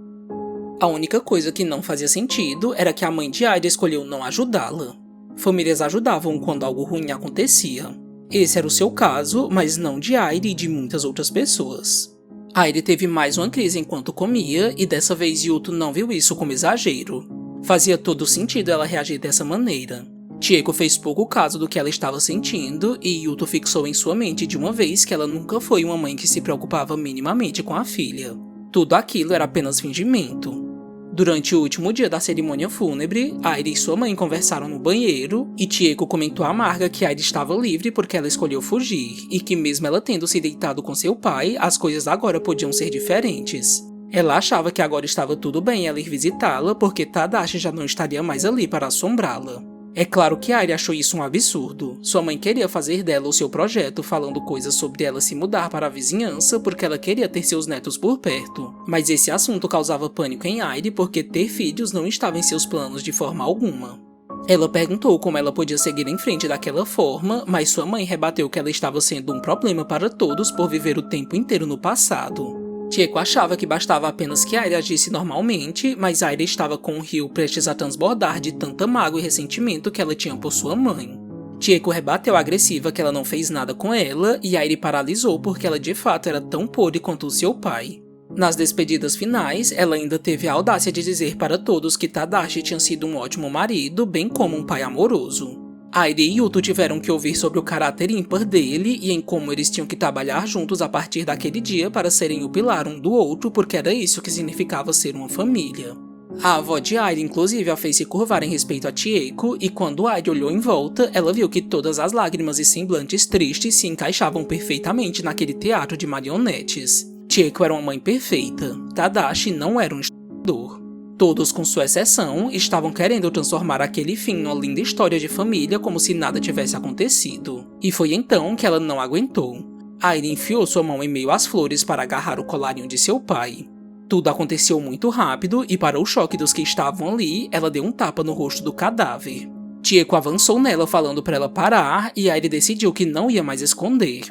A única coisa que não fazia sentido era que a mãe de Airi escolheu não ajudá-la. Famílias ajudavam quando algo ruim acontecia. Esse era o seu caso, mas não de Airi e de muitas outras pessoas. Airi teve mais uma crise enquanto comia, e dessa vez Yuto não viu isso como exagero. Fazia todo sentido ela reagir dessa maneira. Chieko fez pouco caso do que ela estava sentindo e Yuto fixou em sua mente de uma vez que ela nunca foi uma mãe que se preocupava minimamente com a filha. Tudo aquilo era apenas fingimento. Durante o último dia da cerimônia fúnebre, Airi e sua mãe conversaram no banheiro e Chieko comentou amarga que Airi estava livre porque ela escolheu fugir e que mesmo ela tendo se deitado com seu pai, as coisas agora podiam ser diferentes. Ela achava que agora estava tudo bem ela ir visitá-la porque Tadashi já não estaria mais ali para assombrá-la. É claro que Airi achou isso um absurdo. Sua mãe queria fazer dela o seu projeto, falando coisas sobre ela se mudar para a vizinhança porque ela queria ter seus netos por perto. Mas esse assunto causava pânico em Airi porque ter filhos não estava em seus planos de forma alguma. Ela perguntou como ela podia seguir em frente daquela forma, mas sua mãe rebateu que ela estava sendo um problema para todos por viver o tempo inteiro no passado. Chieko achava que bastava apenas que Airi agisse normalmente, mas Airi estava com o rio prestes a transbordar de tanta mágoa e ressentimento que ela tinha por sua mãe. Chieko rebateu agressiva que ela não fez nada com ela e Airi paralisou porque ela de fato era tão podre quanto o seu pai. Nas despedidas finais, ela ainda teve a audácia de dizer para todos que Tadashi tinha sido um ótimo marido, bem como um pai amoroso. Airi e Yuto tiveram que ouvir sobre o caráter ímpar dele e em como eles tinham que trabalhar juntos a partir daquele dia para serem o pilar um do outro, porque era isso que significava ser uma família. A avó de Airi inclusive a fez se curvar em respeito a Chieko, e quando Airi olhou em volta, ela viu que todas as lágrimas e semblantes tristes se encaixavam perfeitamente naquele teatro de marionetes. Chieko era uma mãe perfeita, Tadashi não era um estuprador. Todos, com sua exceção, estavam querendo transformar aquele fim numa linda história de família como se nada tivesse acontecido. E foi então que ela não aguentou. Airi enfiou sua mão em meio às flores para agarrar o colarinho de seu pai. Tudo aconteceu muito rápido e, para o choque dos que estavam ali, ela deu um tapa no rosto do cadáver. Chieko avançou nela falando para ela parar e Airi decidiu que não ia mais esconder.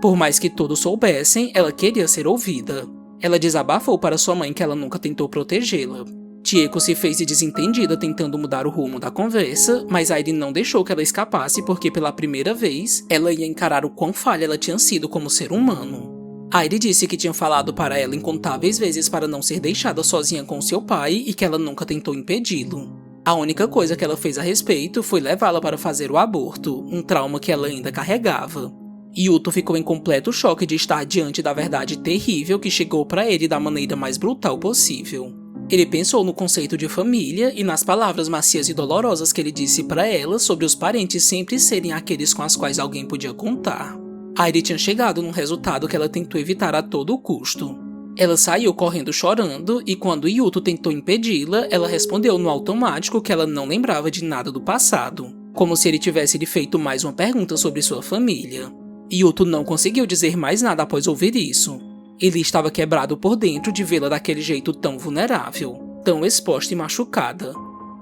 Por mais que todos soubessem, ela queria ser ouvida. Ela desabafou para sua mãe que ela nunca tentou protegê-la. Chieko se fez de desentendida tentando mudar o rumo da conversa, mas Airi não deixou que ela escapasse porque pela primeira vez ela ia encarar o quão falha ela tinha sido como ser humano. Airi disse que tinha falado para ela incontáveis vezes para não ser deixada sozinha com seu pai e que ela nunca tentou impedi-lo. A única coisa que ela fez a respeito foi levá-la para fazer o aborto, um trauma que ela ainda carregava. Yuto ficou em completo choque de estar diante da verdade terrível que chegou para ele da maneira mais brutal possível. Ele pensou no conceito de família e nas palavras macias e dolorosas que ele disse para ela sobre os parentes sempre serem aqueles com os quais alguém podia contar. Airi tinha chegado num resultado que ela tentou evitar a todo custo. Ela saiu correndo chorando e quando Yuto tentou impedi-la, ela respondeu no automático que ela não lembrava de nada do passado, como se ele tivesse lhe feito mais uma pergunta sobre sua família. Yuto não conseguiu dizer mais nada após ouvir isso. Ele estava quebrado por dentro de vê-la daquele jeito tão vulnerável, tão exposta e machucada.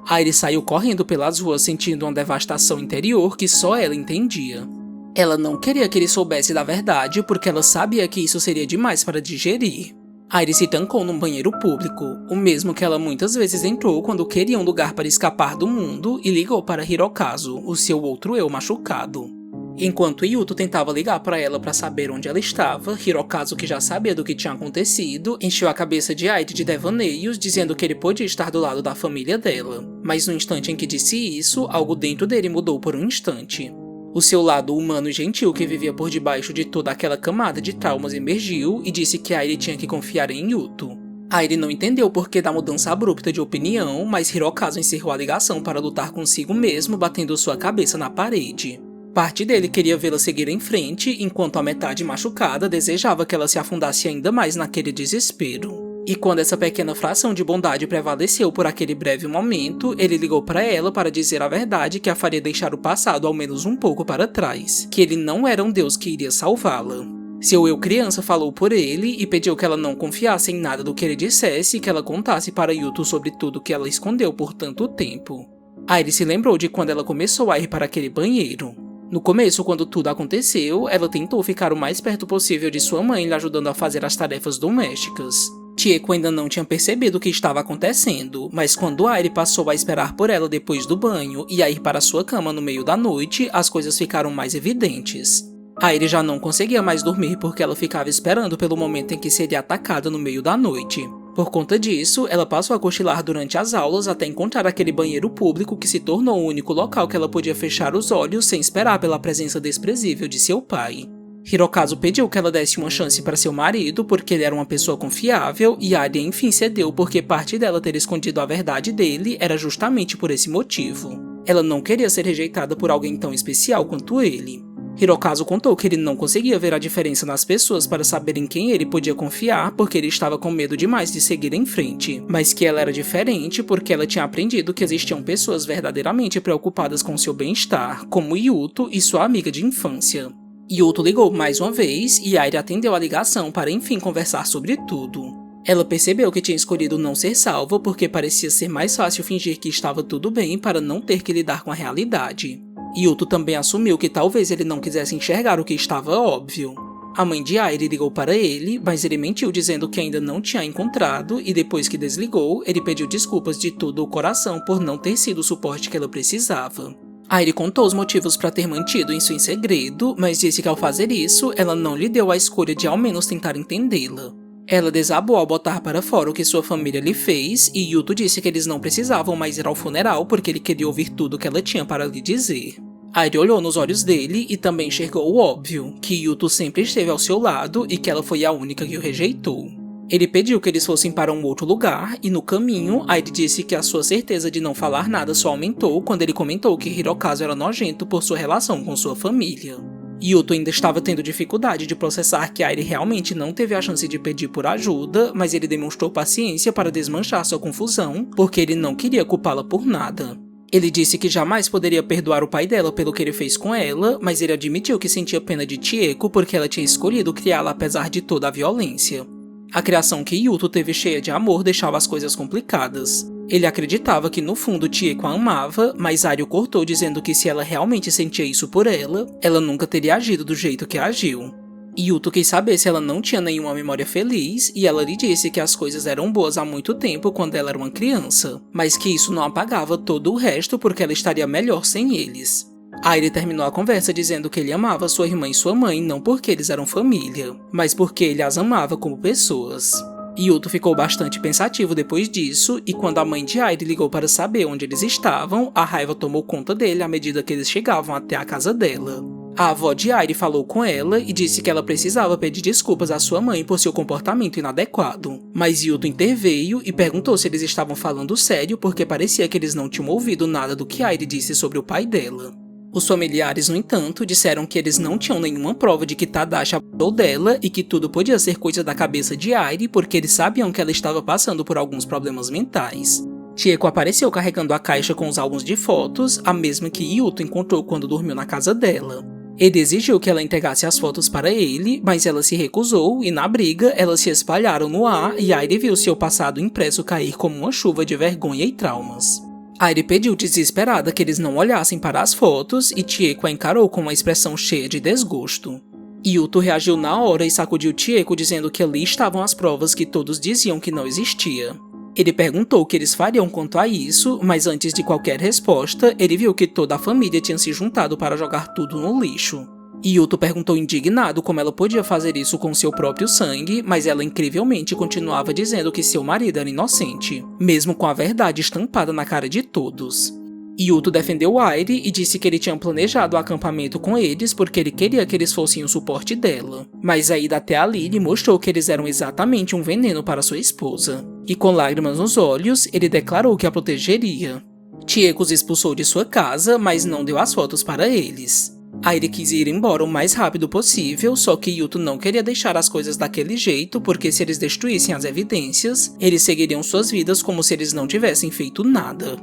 Airi saiu correndo pelas ruas sentindo uma devastação interior que só ela entendia. Ela não queria que ele soubesse da verdade porque ela sabia que isso seria demais para digerir. Airi se trancou num banheiro público, o mesmo que ela muitas vezes entrou quando queria um lugar para escapar do mundo e ligou para Hirokazu, o seu outro eu machucado. Enquanto Yuto tentava ligar para ela para saber onde ela estava, Hirokazu, que já sabia do que tinha acontecido, encheu a cabeça de Airi de devaneios, dizendo que ele podia estar do lado da família dela. Mas no instante em que disse isso, algo dentro dele mudou por um instante. O seu lado humano e gentil que vivia por debaixo de toda aquela camada de traumas emergiu e disse que Airi tinha que confiar em Yuto. Airi não entendeu o porquê da mudança abrupta de opinião, mas Hirokazu encerrou a ligação para lutar consigo mesmo, batendo sua cabeça na parede. Parte dele queria vê-la seguir em frente, enquanto a metade machucada desejava que ela se afundasse ainda mais naquele desespero. E quando essa pequena fração de bondade prevaleceu por aquele breve momento, ele ligou para ela para dizer a verdade que a faria deixar o passado ao menos um pouco para trás, que ele não era um deus que iria salvá-la. Seu eu criança falou por ele e pediu que ela não confiasse em nada do que ele dissesse e que ela contasse para Yuto sobre tudo que ela escondeu por tanto tempo. Airi se lembrou de quando ela começou a ir para aquele banheiro. No começo, quando tudo aconteceu, ela tentou ficar o mais perto possível de sua mãe, lhe ajudando a fazer as tarefas domésticas. Chieko ainda não tinha percebido o que estava acontecendo, mas quando Airi passou a esperar por ela depois do banho e a ir para sua cama no meio da noite, as coisas ficaram mais evidentes. Airi já não conseguia mais dormir porque ela ficava esperando pelo momento em que seria atacada no meio da noite. Por conta disso, ela passou a cochilar durante as aulas até encontrar aquele banheiro público que se tornou o único local que ela podia fechar os olhos sem esperar pela presença desprezível de seu pai. Hirokazu pediu que ela desse uma chance para seu marido porque ele era uma pessoa confiável e Airi enfim cedeu porque parte dela ter escondido a verdade dele era justamente por esse motivo. Ela não queria ser rejeitada por alguém tão especial quanto ele. Hirokazu contou que ele não conseguia ver a diferença nas pessoas para saber em quem ele podia confiar porque ele estava com medo demais de seguir em frente, mas que ela era diferente porque ela tinha aprendido que existiam pessoas verdadeiramente preocupadas com seu bem-estar, como Yuto e sua amiga de infância. Yuto ligou mais uma vez e Airi atendeu a ligação para enfim conversar sobre tudo. Ela percebeu que tinha escolhido não ser salva porque parecia ser mais fácil fingir que estava tudo bem para não ter que lidar com a realidade. Yuto também assumiu que talvez ele não quisesse enxergar o que estava óbvio. A mãe de Airi ligou para ele, mas ele mentiu dizendo que ainda não tinha encontrado e depois que desligou, ele pediu desculpas de todo o coração por não ter sido o suporte que ela precisava. Airi contou os motivos para ter mantido isso em segredo, mas disse que ao fazer isso, ela não lhe deu a escolha de ao menos tentar entendê-la. Ela desabou ao botar para fora o que sua família lhe fez e Yuto disse que eles não precisavam mais ir ao funeral porque ele queria ouvir tudo o que ela tinha para lhe dizer. Airi olhou nos olhos dele e também enxergou o óbvio, que Yuto sempre esteve ao seu lado e que ela foi a única que o rejeitou. Ele pediu que eles fossem para um outro lugar e no caminho, Airi disse que a sua certeza de não falar nada só aumentou quando ele comentou que Hirokazu era nojento por sua relação com sua família. Yuto ainda estava tendo dificuldade de processar que Airi realmente não teve a chance de pedir por ajuda, mas ele demonstrou paciência para desmanchar sua confusão, porque ele não queria culpá-la por nada. Ele disse que jamais poderia perdoar o pai dela pelo que ele fez com ela, mas ele admitiu que sentia pena de Chieko porque ela tinha escolhido criá-la apesar de toda a violência. A criação que Yuto teve cheia de amor deixava as coisas complicadas. Ele acreditava que no fundo Chieko a amava, mas Airi o cortou dizendo que se ela realmente sentia isso por ela, ela nunca teria agido do jeito que agiu. Yuto quis saber se ela não tinha nenhuma memória feliz e ela lhe disse que as coisas eram boas há muito tempo quando ela era uma criança, mas que isso não apagava todo o resto porque ela estaria melhor sem eles. Airi terminou a conversa dizendo que ele amava sua irmã e sua mãe não porque eles eram família, mas porque ele as amava como pessoas. Yuto ficou bastante pensativo depois disso, e quando a mãe de Airi ligou para saber onde eles estavam, a raiva tomou conta dele à medida que eles chegavam até a casa dela. A avó de Airi falou com ela e disse que ela precisava pedir desculpas à sua mãe por seu comportamento inadequado, mas Yuto interveio e perguntou se eles estavam falando sério porque parecia que eles não tinham ouvido nada do que Airi disse sobre o pai dela. Os familiares, no entanto, disseram que eles não tinham nenhuma prova de que Tadashi abusou dela e que tudo podia ser coisa da cabeça de Airi porque eles sabiam que ela estava passando por alguns problemas mentais. Chieko apareceu carregando a caixa com os álbuns de fotos, a mesma que Yuto encontrou quando dormiu na casa dela. Ele exigiu que ela entregasse as fotos para ele, mas ela se recusou e na briga elas se espalharam no ar e Airi viu seu passado impresso cair como uma chuva de vergonha e traumas. Airi pediu desesperada que eles não olhassem para as fotos e Chieko a encarou com uma expressão cheia de desgosto. Yuto reagiu na hora e sacudiu Chieko dizendo que ali estavam as provas que todos diziam que não existia. Ele perguntou o que eles fariam quanto a isso, mas antes de qualquer resposta, ele viu que toda a família tinha se juntado para jogar tudo no lixo. Yuto perguntou indignado como ela podia fazer isso com seu próprio sangue, mas ela incrivelmente continuava dizendo que seu marido era inocente, mesmo com a verdade estampada na cara de todos. Yuto defendeu Airi e disse que ele tinha planejado o acampamento com eles porque ele queria que eles fossem o suporte dela, mas a ida até ali lhe mostrou que eles eram exatamente um veneno para sua esposa, e com lágrimas nos olhos, ele declarou que a protegeria. Chieko os expulsou de sua casa, mas não deu as fotos para eles. Airi quis ir embora o mais rápido possível, só que Yuto não queria deixar as coisas daquele jeito, porque se eles destruíssem as evidências, eles seguiriam suas vidas como se eles não tivessem feito nada.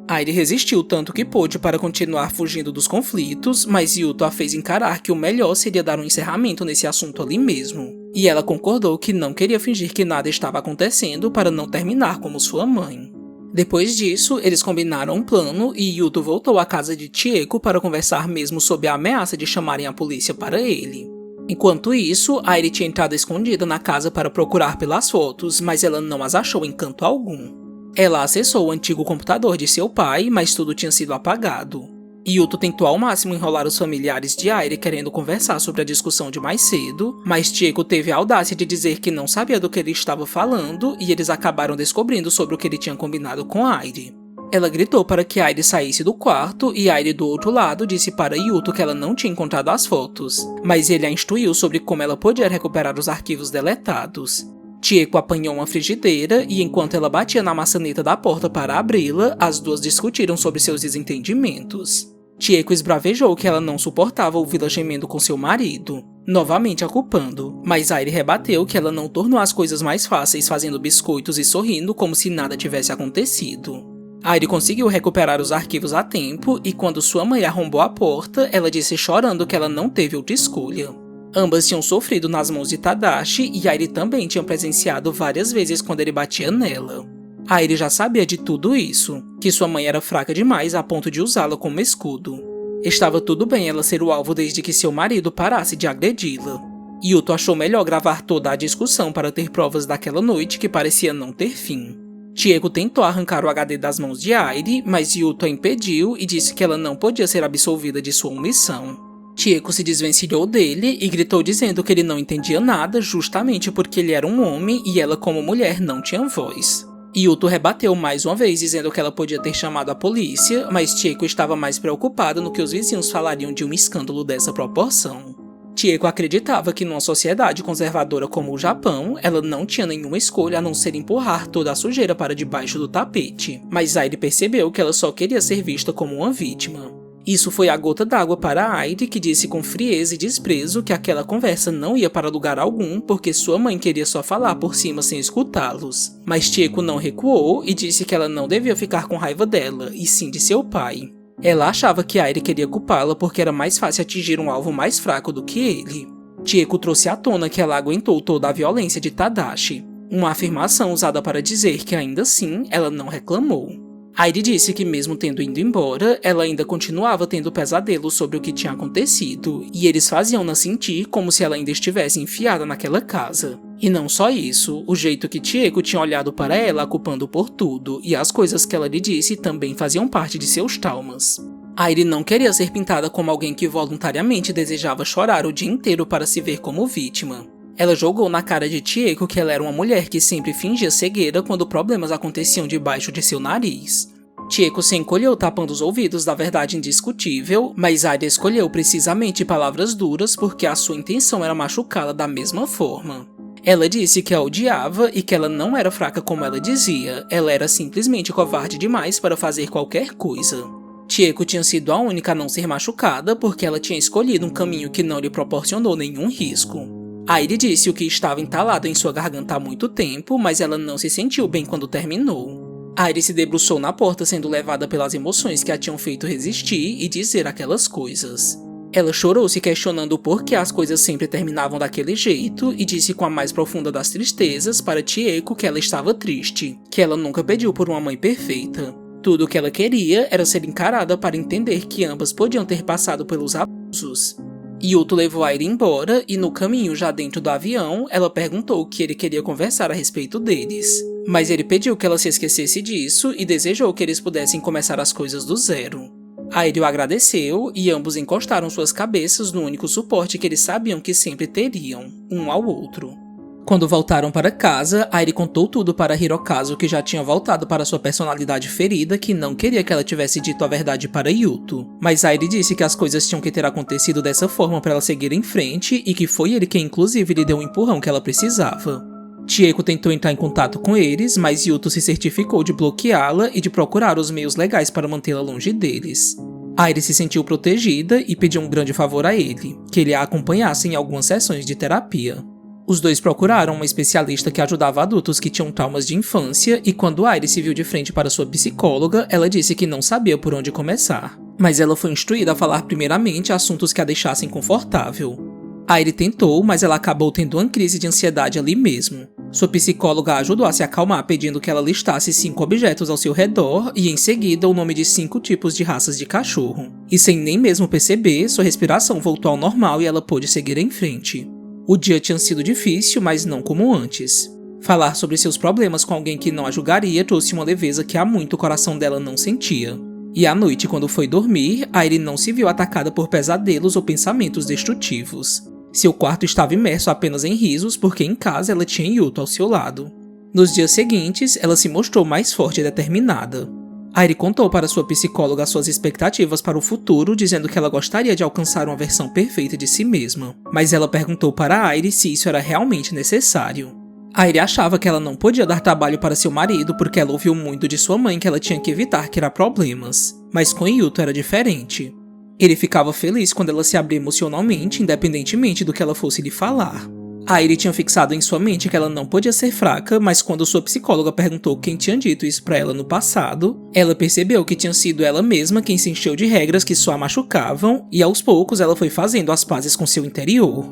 Airi resistiu tanto que pôde para continuar fugindo dos conflitos, mas Yuto a fez encarar que o melhor seria dar um encerramento nesse assunto ali mesmo. E ela concordou que não queria fingir que nada estava acontecendo para não terminar como sua mãe. Depois disso, eles combinaram um plano e Yuto voltou à casa de Chieko para conversar mesmo sobre a ameaça de chamarem a polícia para ele. Enquanto isso, Airi tinha entrado escondida na casa para procurar pelas fotos, mas ela não as achou em canto algum. Ela acessou o antigo computador de seu pai, mas tudo tinha sido apagado. Yuto tentou ao máximo enrolar os familiares de Airi querendo conversar sobre a discussão de mais cedo, mas Chieko teve a audácia de dizer que não sabia do que ele estava falando e eles acabaram descobrindo sobre o que ele tinha combinado com Airi. Ela gritou para que Airi saísse do quarto e Airi do outro lado disse para Yuto que ela não tinha encontrado as fotos, mas ele a instruiu sobre como ela podia recuperar os arquivos deletados. Chieko apanhou uma frigideira e enquanto ela batia na maçaneta da porta para abri-la, as duas discutiram sobre seus desentendimentos. Chieko esbravejou que ela não suportava ouvi-la gemendo com seu marido, novamente a culpando, mas Airi rebateu que ela não tornou as coisas mais fáceis fazendo biscoitos e sorrindo como se nada tivesse acontecido. Airi conseguiu recuperar os arquivos a tempo e quando sua mãe arrombou a porta, ela disse chorando que ela não teve outra escolha. Ambas tinham sofrido nas mãos de Tadashi e Airi também tinha presenciado várias vezes quando ele batia nela. Airi já sabia de tudo isso, que sua mãe era fraca demais a ponto de usá-la como escudo. Estava tudo bem ela ser o alvo desde que seu marido parasse de agredi-la. Yuto achou melhor gravar toda a discussão para ter provas daquela noite que parecia não ter fim. Chieko tentou arrancar o HD das mãos de Airi, mas Yuto a impediu e disse que ela não podia ser absolvida de sua omissão. Chieko se desvencilhou dele e gritou dizendo que ele não entendia nada justamente porque ele era um homem e ela como mulher não tinha voz. Yuto rebateu mais uma vez dizendo que ela podia ter chamado a polícia, mas Chieko estava mais preocupada no que os vizinhos falariam de um escândalo dessa proporção. Chieko acreditava que numa sociedade conservadora como o Japão, ela não tinha nenhuma escolha a não ser empurrar toda a sujeira para debaixo do tapete, mas Airi percebeu que ela só queria ser vista como uma vítima. Isso foi a gota d'água para Airi, que disse com frieza e desprezo que aquela conversa não ia para lugar algum porque sua mãe queria só falar por cima sem escutá-los. Mas Chieko não recuou e disse que ela não devia ficar com raiva dela, e sim de seu pai. Ela achava que Airi queria culpá-la porque era mais fácil atingir um alvo mais fraco do que ele. Chieko trouxe à tona que ela aguentou toda a violência de Tadashi, uma afirmação usada para dizer que ainda assim ela não reclamou. Airi disse que mesmo tendo ido embora, ela ainda continuava tendo pesadelos sobre o que tinha acontecido, e eles faziam-na sentir como se ela ainda estivesse enfiada naquela casa. E não só isso, o jeito que Chieko tinha olhado para ela a culpando por tudo, e as coisas que ela lhe disse também faziam parte de seus traumas. Airi não queria ser pintada como alguém que voluntariamente desejava chorar o dia inteiro para se ver como vítima. Ela jogou na cara de Chieko que ela era uma mulher que sempre fingia cegueira quando problemas aconteciam debaixo de seu nariz. Chieko se encolheu tapando os ouvidos da verdade indiscutível, mas Airi escolheu precisamente palavras duras porque a sua intenção era machucá-la da mesma forma. Ela disse que a odiava e que ela não era fraca como ela dizia, ela era simplesmente covarde demais para fazer qualquer coisa. Chieko tinha sido a única a não ser machucada porque ela tinha escolhido um caminho que não lhe proporcionou nenhum risco. Airi disse o que estava entalado em sua garganta há muito tempo, mas ela não se sentiu bem quando terminou. Airi se debruçou na porta sendo levada pelas emoções que a tinham feito resistir e dizer aquelas coisas. Ela chorou se questionando por que as coisas sempre terminavam daquele jeito e disse com a mais profunda das tristezas para Chieko que ela estava triste, que ela nunca pediu por uma mãe perfeita. Tudo o que ela queria era ser encarada para entender que ambas podiam ter passado pelos abusos. Yuto levou Airi embora e no caminho já dentro do avião, ela perguntou que ele queria conversar a respeito deles. Mas ele pediu que ela se esquecesse disso e desejou que eles pudessem começar as coisas do zero. Airi o agradeceu e ambos encostaram suas cabeças no único suporte que eles sabiam que sempre teriam, um ao outro. Quando voltaram para casa, Airi contou tudo para Hirokazu, que já tinha voltado para sua personalidade ferida, que não queria que ela tivesse dito a verdade para Yuto. Mas Airi disse que as coisas tinham que ter acontecido dessa forma para ela seguir em frente e que foi ele quem inclusive lhe deu o empurrão que ela precisava. Chieko tentou entrar em contato com eles, mas Yuto se certificou de bloqueá-la e de procurar os meios legais para mantê-la longe deles. Airi se sentiu protegida e pediu um grande favor a ele, que ele a acompanhasse em algumas sessões de terapia. Os dois procuraram uma especialista que ajudava adultos que tinham traumas de infância e quando Airi se viu de frente para sua psicóloga, ela disse que não sabia por onde começar. Mas ela foi instruída a falar primeiramente assuntos que a deixassem confortável. Airi tentou, mas ela acabou tendo uma crise de ansiedade ali mesmo. Sua psicóloga a ajudou a se acalmar pedindo que ela listasse 5 objetos ao seu redor e em seguida o nome de 5 tipos de raças de cachorro. E sem nem mesmo perceber, sua respiração voltou ao normal e ela pôde seguir em frente. O dia tinha sido difícil, mas não como antes. Falar sobre seus problemas com alguém que não a julgaria trouxe uma leveza que há muito o coração dela não sentia. E à noite, quando foi dormir, Airi não se viu atacada por pesadelos ou pensamentos destrutivos. Seu quarto estava imerso apenas em risos porque em casa ela tinha Yuto ao seu lado. Nos dias seguintes, ela se mostrou mais forte e determinada. Airi contou para sua psicóloga suas expectativas para o futuro, dizendo que ela gostaria de alcançar uma versão perfeita de si mesma. Mas ela perguntou para Airi se isso era realmente necessário. Airi achava que ela não podia dar trabalho para seu marido porque ela ouviu muito de sua mãe que ela tinha que evitar criar problemas. Mas com Yuto era diferente. Ele ficava feliz quando ela se abria emocionalmente, independentemente do que ela fosse lhe falar. Airi tinha fixado em sua mente que ela não podia ser fraca, mas quando sua psicóloga perguntou quem tinha dito isso pra ela no passado, ela percebeu que tinha sido ela mesma quem se encheu de regras que só a machucavam, e aos poucos ela foi fazendo as pazes com seu interior.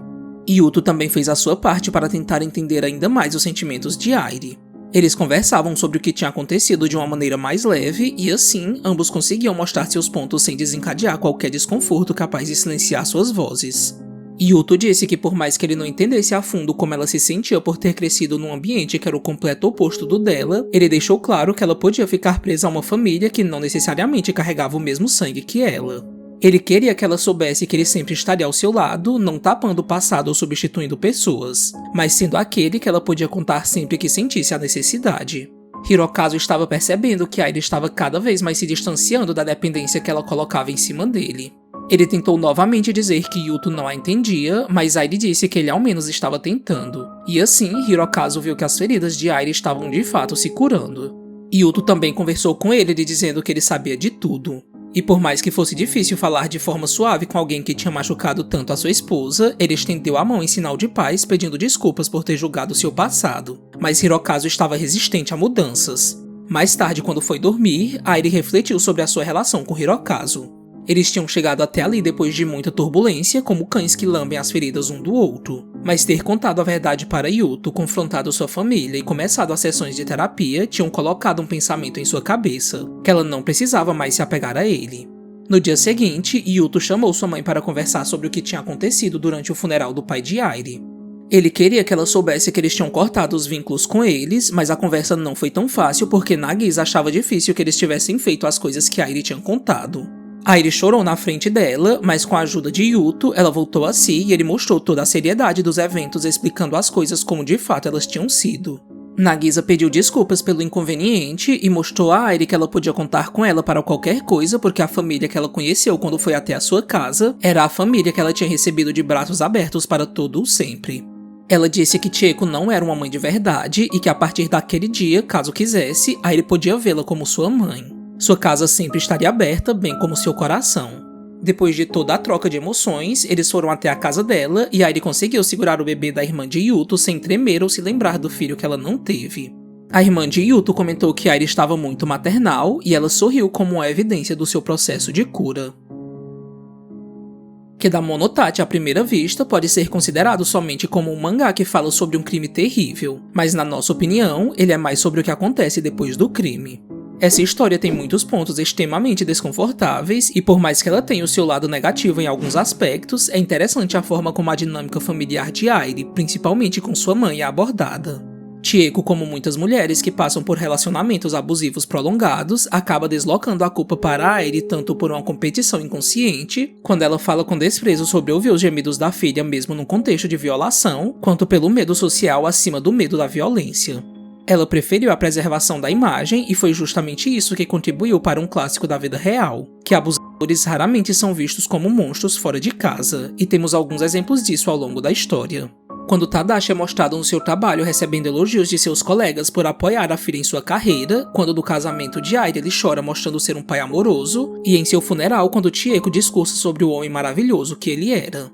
Yuto também fez a sua parte para tentar entender ainda mais os sentimentos de Airi. Eles conversavam sobre o que tinha acontecido de uma maneira mais leve, e assim, ambos conseguiam mostrar seus pontos sem desencadear qualquer desconforto capaz de silenciar suas vozes. Yuto disse que por mais que ele não entendesse a fundo como ela se sentia por ter crescido num ambiente que era o completo oposto do dela, ele deixou claro que ela podia ficar presa a uma família que não necessariamente carregava o mesmo sangue que ela. Ele queria que ela soubesse que ele sempre estaria ao seu lado, não tapando o passado ou substituindo pessoas, mas sendo aquele que ela podia contar sempre que sentisse a necessidade. Hirokazu estava percebendo que Airi estava cada vez mais se distanciando da dependência que ela colocava em cima dele. Ele tentou novamente dizer que Yuto não a entendia, mas Airi disse que ele ao menos estava tentando. E assim, Hirokazu viu que as feridas de Airi estavam de fato se curando. Yuto também conversou com ele, dizendo que ele sabia de tudo. E por mais que fosse difícil falar de forma suave com alguém que tinha machucado tanto a sua esposa, ele estendeu a mão em sinal de paz, pedindo desculpas por ter julgado seu passado. Mas Hirokazu estava resistente a mudanças. Mais tarde, quando foi dormir, Airi refletiu sobre a sua relação com Hirokazu. Eles tinham chegado até ali depois de muita turbulência, como cães que lambem as feridas um do outro. Mas ter contado a verdade para Yuto, confrontado sua família e começado as sessões de terapia tinham colocado um pensamento em sua cabeça, que ela não precisava mais se apegar a ele. No dia seguinte, Yuto chamou sua mãe para conversar sobre o que tinha acontecido durante o funeral do pai de Airi. Ele queria que ela soubesse que eles tinham cortado os vínculos com eles, mas a conversa não foi tão fácil porque Nagisa achava difícil que eles tivessem feito as coisas que Airi tinha contado. Airi chorou na frente dela, mas com a ajuda de Yuto, ela voltou a si e ele mostrou toda a seriedade dos eventos, explicando as coisas como de fato elas tinham sido. Nagisa pediu desculpas pelo inconveniente e mostrou a Airi que ela podia contar com ela para qualquer coisa porque a família que ela conheceu quando foi até a sua casa era a família que ela tinha recebido de braços abertos para todo o sempre. Ela disse que Chieko não era uma mãe de verdade e que a partir daquele dia, caso quisesse, Airi podia vê-la como sua mãe. Sua casa sempre estaria aberta, bem como seu coração. Depois de toda a troca de emoções, eles foram até a casa dela e Airi conseguiu segurar o bebê da irmã de Yuto sem tremer ou se lembrar do filho que ela não teve. A irmã de Yuto comentou que Airi estava muito maternal e ela sorriu como uma evidência do seu processo de cura. Kedamonotate à primeira vista pode ser considerado somente como um mangá que fala sobre um crime terrível, mas na nossa opinião, ele é mais sobre o que acontece depois do crime. Essa história tem muitos pontos extremamente desconfortáveis e por mais que ela tenha o seu lado negativo em alguns aspectos, é interessante a forma como a dinâmica familiar de Airi, principalmente com sua mãe, é abordada. Chieko, como muitas mulheres que passam por relacionamentos abusivos prolongados, acaba deslocando a culpa para Airi tanto por uma competição inconsciente, quando ela fala com desprezo sobre ouvir os gemidos da filha mesmo num contexto de violação, quanto pelo medo social acima do medo da violência. Ela preferiu a preservação da imagem e foi justamente isso que contribuiu para um clássico da vida real, que abusadores raramente são vistos como monstros fora de casa, e temos alguns exemplos disso ao longo da história. Quando Tadashi é mostrado no seu trabalho recebendo elogios de seus colegas por apoiar a filha em sua carreira, quando do casamento de Airi ele chora mostrando ser um pai amoroso, e em seu funeral quando Chieko discursa sobre o homem maravilhoso que ele era.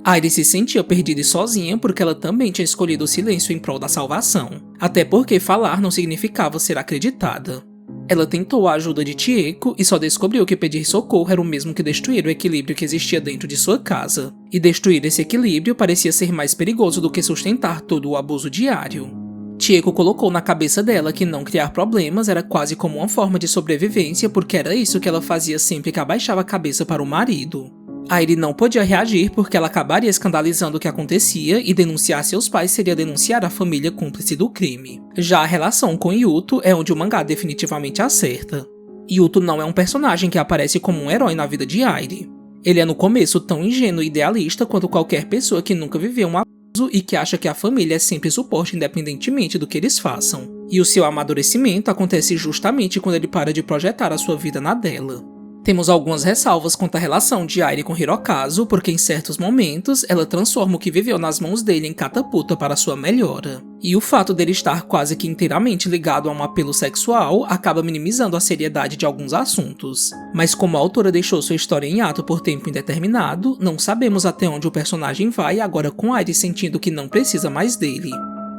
Airi se sentia perdida e sozinha porque ela também tinha escolhido o silêncio em prol da salvação, até porque falar não significava ser acreditada. Ela tentou a ajuda de Chieko e só descobriu que pedir socorro era o mesmo que destruir o equilíbrio que existia dentro de sua casa, e destruir esse equilíbrio parecia ser mais perigoso do que sustentar todo o abuso diário. Chieko colocou na cabeça dela que não criar problemas era quase como uma forma de sobrevivência porque era isso que ela fazia sempre que abaixava a cabeça para o marido. Airi não podia reagir porque ela acabaria escandalizando o que acontecia e denunciar seus pais seria denunciar a família cúmplice do crime. Já a relação com Yuto é onde o mangá definitivamente acerta. Yuto não é um personagem que aparece como um herói na vida de Airi. Ele é no começo tão ingênuo e idealista quanto qualquer pessoa que nunca viveu um abuso e que acha que a família é sempre suporte independentemente do que eles façam. E o seu amadurecimento acontece justamente quando ele para de projetar a sua vida na dela. Temos algumas ressalvas quanto à relação de Airi com Hirokazu, porque em certos momentos ela transforma o que viveu nas mãos dele em catapulta para sua melhora. E o fato dele estar quase que inteiramente ligado a um apelo sexual acaba minimizando a seriedade de alguns assuntos. Mas como a autora deixou sua história em ato por tempo indeterminado, não sabemos até onde o personagem vai agora com Airi sentindo que não precisa mais dele.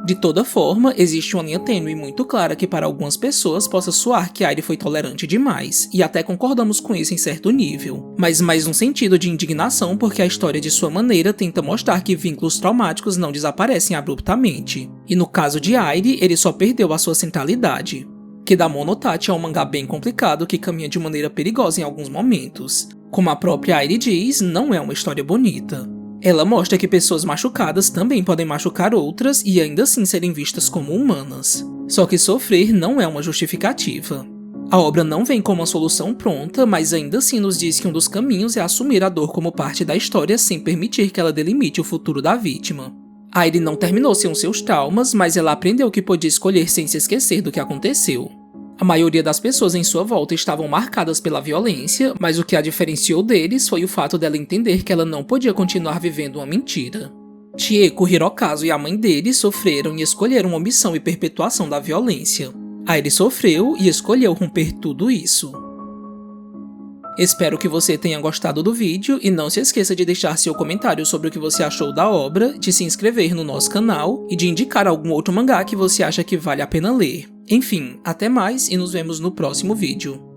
De toda forma, existe uma linha tênue muito clara que para algumas pessoas possa soar que Airi foi tolerante demais, e até concordamos com isso em certo nível, mas mais num sentido de indignação porque a história de sua maneira tenta mostrar que vínculos traumáticos não desaparecem abruptamente, e no caso de Airi, ele só perdeu a sua centralidade. Kedamonotachi é um mangá bem complicado que caminha de maneira perigosa em alguns momentos. Como a própria Airi diz, não é uma história bonita. Ela mostra que pessoas machucadas também podem machucar outras e ainda assim serem vistas como humanas. Só que sofrer não é uma justificativa. A obra não vem com uma solução pronta, mas ainda assim nos diz que um dos caminhos é assumir a dor como parte da história sem permitir que ela delimite o futuro da vítima. Airi não terminou sem os seus traumas, mas ela aprendeu que podia escolher sem se esquecer do que aconteceu. A maioria das pessoas em sua volta estavam marcadas pela violência, mas o que a diferenciou deles foi o fato dela entender que ela não podia continuar vivendo uma mentira. Chieko, Hirokazu e a mãe dele sofreram e escolheram omissão e perpetuação da violência. Airi sofreu e escolheu romper tudo isso. Espero que você tenha gostado do vídeo e não se esqueça de deixar seu comentário sobre o que você achou da obra, de se inscrever no nosso canal e de indicar algum outro mangá que você acha que vale a pena ler. Enfim, até mais e nos vemos no próximo vídeo.